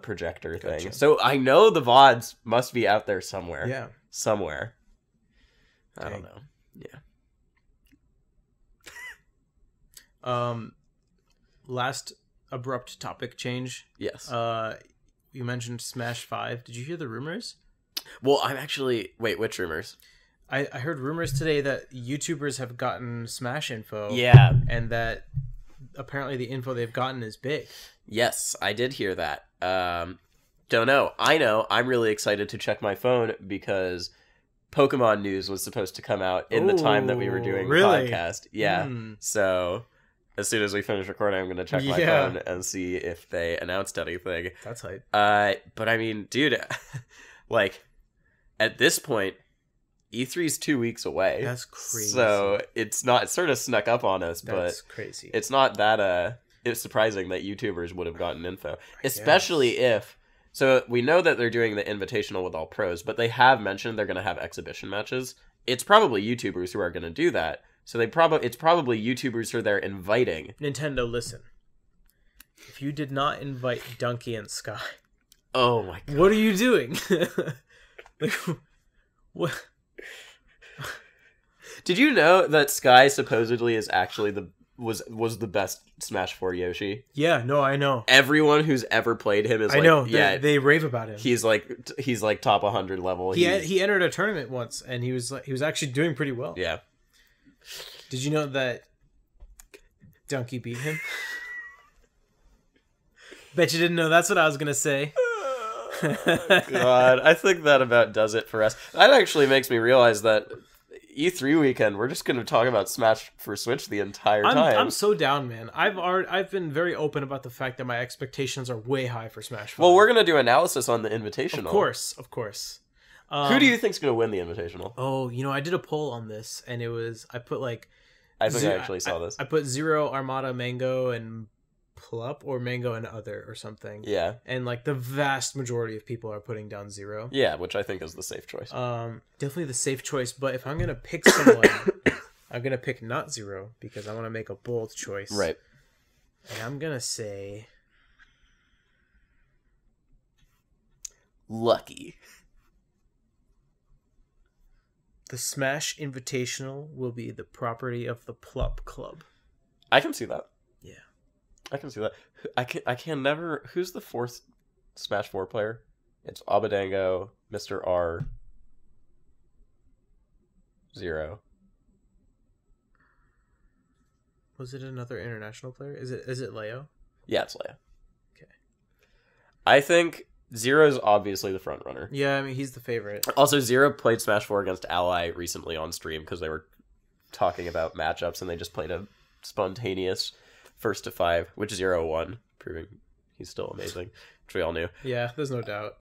projector thing. So I know the VODs must be out there somewhere. Yeah. Somewhere. I don't know. Yeah. Last abrupt topic change. Yes. You mentioned Smash 5. Did you hear the rumors? Well, I'm actually... Wait, which rumors? I heard rumors today that YouTubers have gotten Smash info. Yeah. And that apparently the info they've gotten is big. Yes, I did hear that. Don't know. I know. I'm really excited to check my phone because Pokemon news was supposed to come out in the time that we were doing the podcast. Yeah. So... As soon as we finish recording, I'm going to check my phone and see if they announced anything. That's hype. But I mean, dude, like, at this point, E3's 2 weeks away. That's crazy. So it sort of snuck up on us, but crazy. It's not that, it's surprising that YouTubers would have gotten info. Especially if, so we know that they're doing the Invitational with all pros, but they have mentioned they're going to have exhibition matches. It's probably YouTubers who are going to do that. So it's probably YouTubers who they're inviting. Nintendo, listen. If you did not invite Donkey and Sky, oh my god, what are you doing? Like, what? Did you know that Sky supposedly is actually was the best Smash 4 Yoshi? Yeah, no, I know. Everyone who's ever played him is. I know. They rave about him. He's like top 100 level. He entered a tournament once, and he was actually doing pretty well. Yeah. Did you know that Donkey beat him? Bet you didn't know. That's what I was gonna say. God, I think that about does it for us. That actually makes me realize that E3 weekend, we're just going to talk about Smash for Switch the entire time. I'm so down, man. I've been very open about the fact that my expectations are way high for Smash 5. Well, we're going to do analysis on the Invitational. Of course. Who do you think's going to win the Invitational? Oh, I did a poll on this, and it was, I put like... I think I actually saw this. I put Zero, Armada, Mango, and Plup, or Mango and Other, or something. Yeah. And like the vast majority of people are putting down Zero. Yeah, which I think is the safe choice. Definitely the safe choice, but if I'm going to pick someone, I'm going to pick not Zero, because I want to make a bold choice. Right. And I'm going to say... Lucky. The Smash Invitational will be the property of the Plup Club. I can see that. Yeah. I can see that. I can never... Who's the fourth Smash 4 player? It's Abadango, Mr. R, Zero. Was it another international player? Is it Leo? Yeah, it's Leo. Okay. I think Zero's obviously the front runner. Yeah, I mean, he's the favorite. Also, Zero played Smash 4 against Ally recently on stream because they were talking about matchups, and they just played a spontaneous 1-5, which Zero won, proving he's still amazing, which we all knew. Yeah, there's no doubt.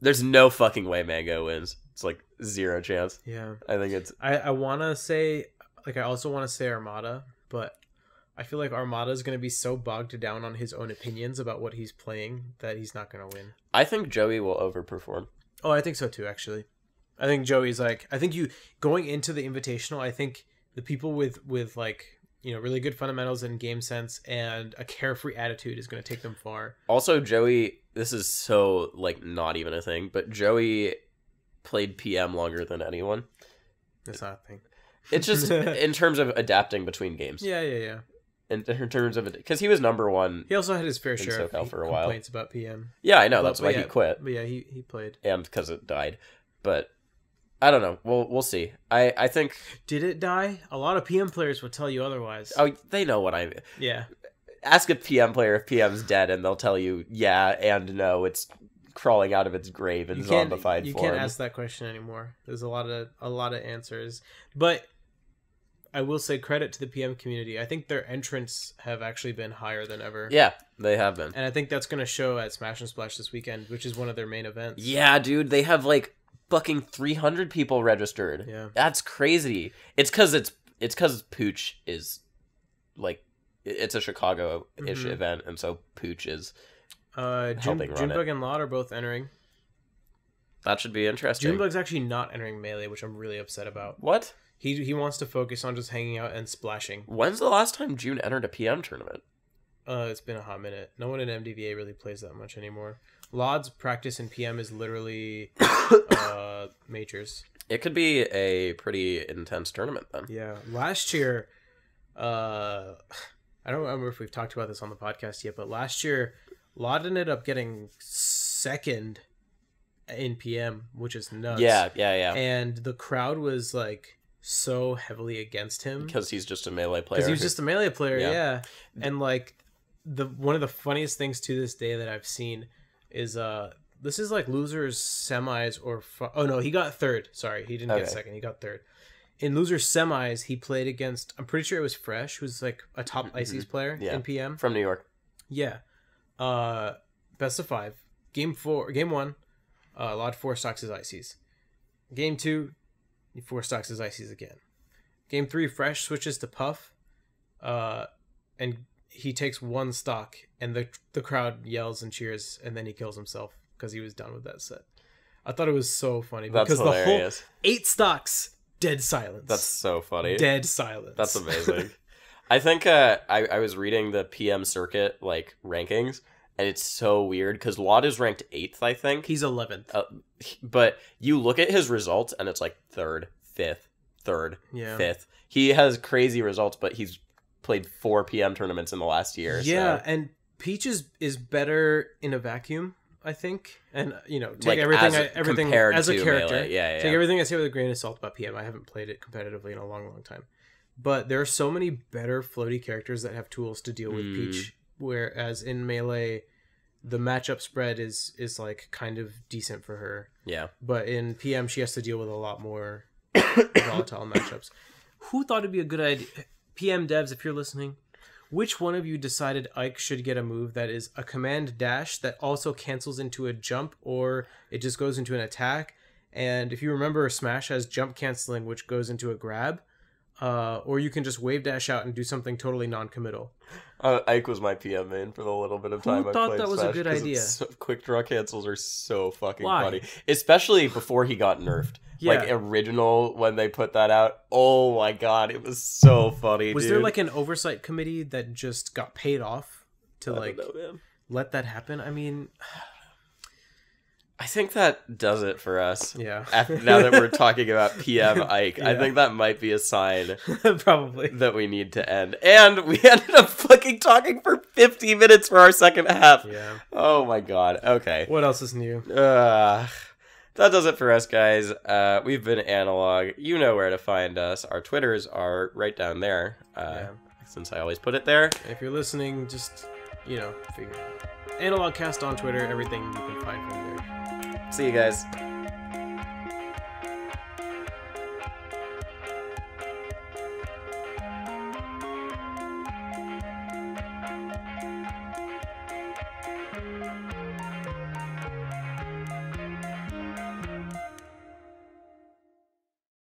There's no fucking way Mango wins. It's like zero chance. Yeah. I think it's... I want to say... Like, I also want to say Armada, but I feel like Armada is going to be so bogged down on his own opinions about what he's playing that he's not going to win. I think Joey will overperform. Oh, I think so too, actually. I think Joey's like... I think going into the Invitational, I think the people with like, really good fundamentals and game sense and a carefree attitude is going to take them far. Also, Joey... This is so, like, not even a thing, but Joey played PM longer than anyone. That's not a thing. It's just in terms of adapting between games. Yeah. In terms of it, because he was number one. He also had his fair share of for a complaints about PM. Yeah, I know. That's why he quit. But yeah, he played. And because it died. But I don't know. We'll see. I think... Did it die? A lot of PM players would tell you otherwise. Oh, they know what I mean. Yeah. Ask a PM player if PM's dead, and they'll tell you, yeah and no, it's crawling out of its grave in zombified form. You can't ask that question anymore. There's a lot of answers. But I will say credit to the PM community. I think their entrants have actually been higher than ever. Yeah, they have been. And I think that's going to show at Smash and Splash this weekend, which is one of their main events. Yeah, dude, they have like fucking 300 people registered. Yeah. That's crazy. It's because Pooch is like... It's a Chicago-ish event, and so Pooch is helping run Junebug it. and Lot are both entering. That should be interesting. Junebug's actually not entering Melee, which I'm really upset about. What? He wants to focus on just hanging out and splashing. When's the last time June entered a PM tournament? It's been a hot minute. No one in MDVA really plays that much anymore. Lod's practice in PM is literally majors. It could be a pretty intense tournament then. Yeah. Last year... I don't remember if we've talked about this on the podcast yet, but last year, Lod ended up getting second in PM, which is nuts. Yeah. And the crowd was like so heavily against him because he's just a Melee player. Because he was just a Melee player, yeah. And like one of the funniest things to this day that I've seen is this is like losers semis or oh no, he got third. Sorry, he didn't get second. He got third. In losers semis, he played against, I'm pretty sure it was Fresh, who's like a top Ices player in PM. From New York. Yeah. Best of 5. Game 1, Lod 4 stocks his Ices. Game 2, he 4 stocks his Ices again. Game 3, Fresh switches to Puff, and he takes 1 stock, and the crowd yells and cheers, and then he kills himself because he was done with that set. I thought it was so funny because the whole 8 stocks... Dead silence. That's so funny. Dead silence. That's amazing. I think I was reading the PM circuit like rankings, and it's so weird because Lod is ranked 8th, I think. He's 11th. But you look at his results, and it's like 3rd, 5th, 3rd, yeah. 5th. He has crazy results, but he's played 4 PM tournaments in the last year. Yeah, so. and Peach is better in a vacuum, I think, and take like everything as a character. Melee. Yeah. Take everything I say with a grain of salt about PM. I haven't played it competitively in a long, long time, but there are so many better floaty characters that have tools to deal with Peach. Whereas in Melee, the matchup spread is like kind of decent for her. Yeah. But in PM, she has to deal with a lot more volatile matchups. Who thought it'd be a good idea? PM devs, if you're listening, which one of you decided Ike should get a move that is a command dash that also cancels into a jump, or it just goes into an attack? And if you remember, Smash has jump canceling, which goes into a grab. Or you can just wave dash out and do something totally non-committal. Ike was my PM main for the little bit of time I played thought that was Smash, a good idea? Quick draw cancels are so fucking Why? funny. Especially before he got nerfed. Yeah. Like, original, when they put that out. Oh my god, it was so funny, Was dude. there, like, an oversight committee that just got paid off to, like, don't know, man. let that happen? I mean... I think that does it for us. Yeah. Now that we're talking about PM Ike, Yeah. I think that might be a sign Probably. that we need to end. And we ended up fucking talking for 50 minutes for our second half. Yeah. Oh my god. Okay. What else is new? That does it for us, guys. We've been Analog. You know where to find us. Our Twitters are right down there. Since I always put it there. If you're listening, just, figure it out. Analogcast on Twitter, everything you can find from there. See you guys.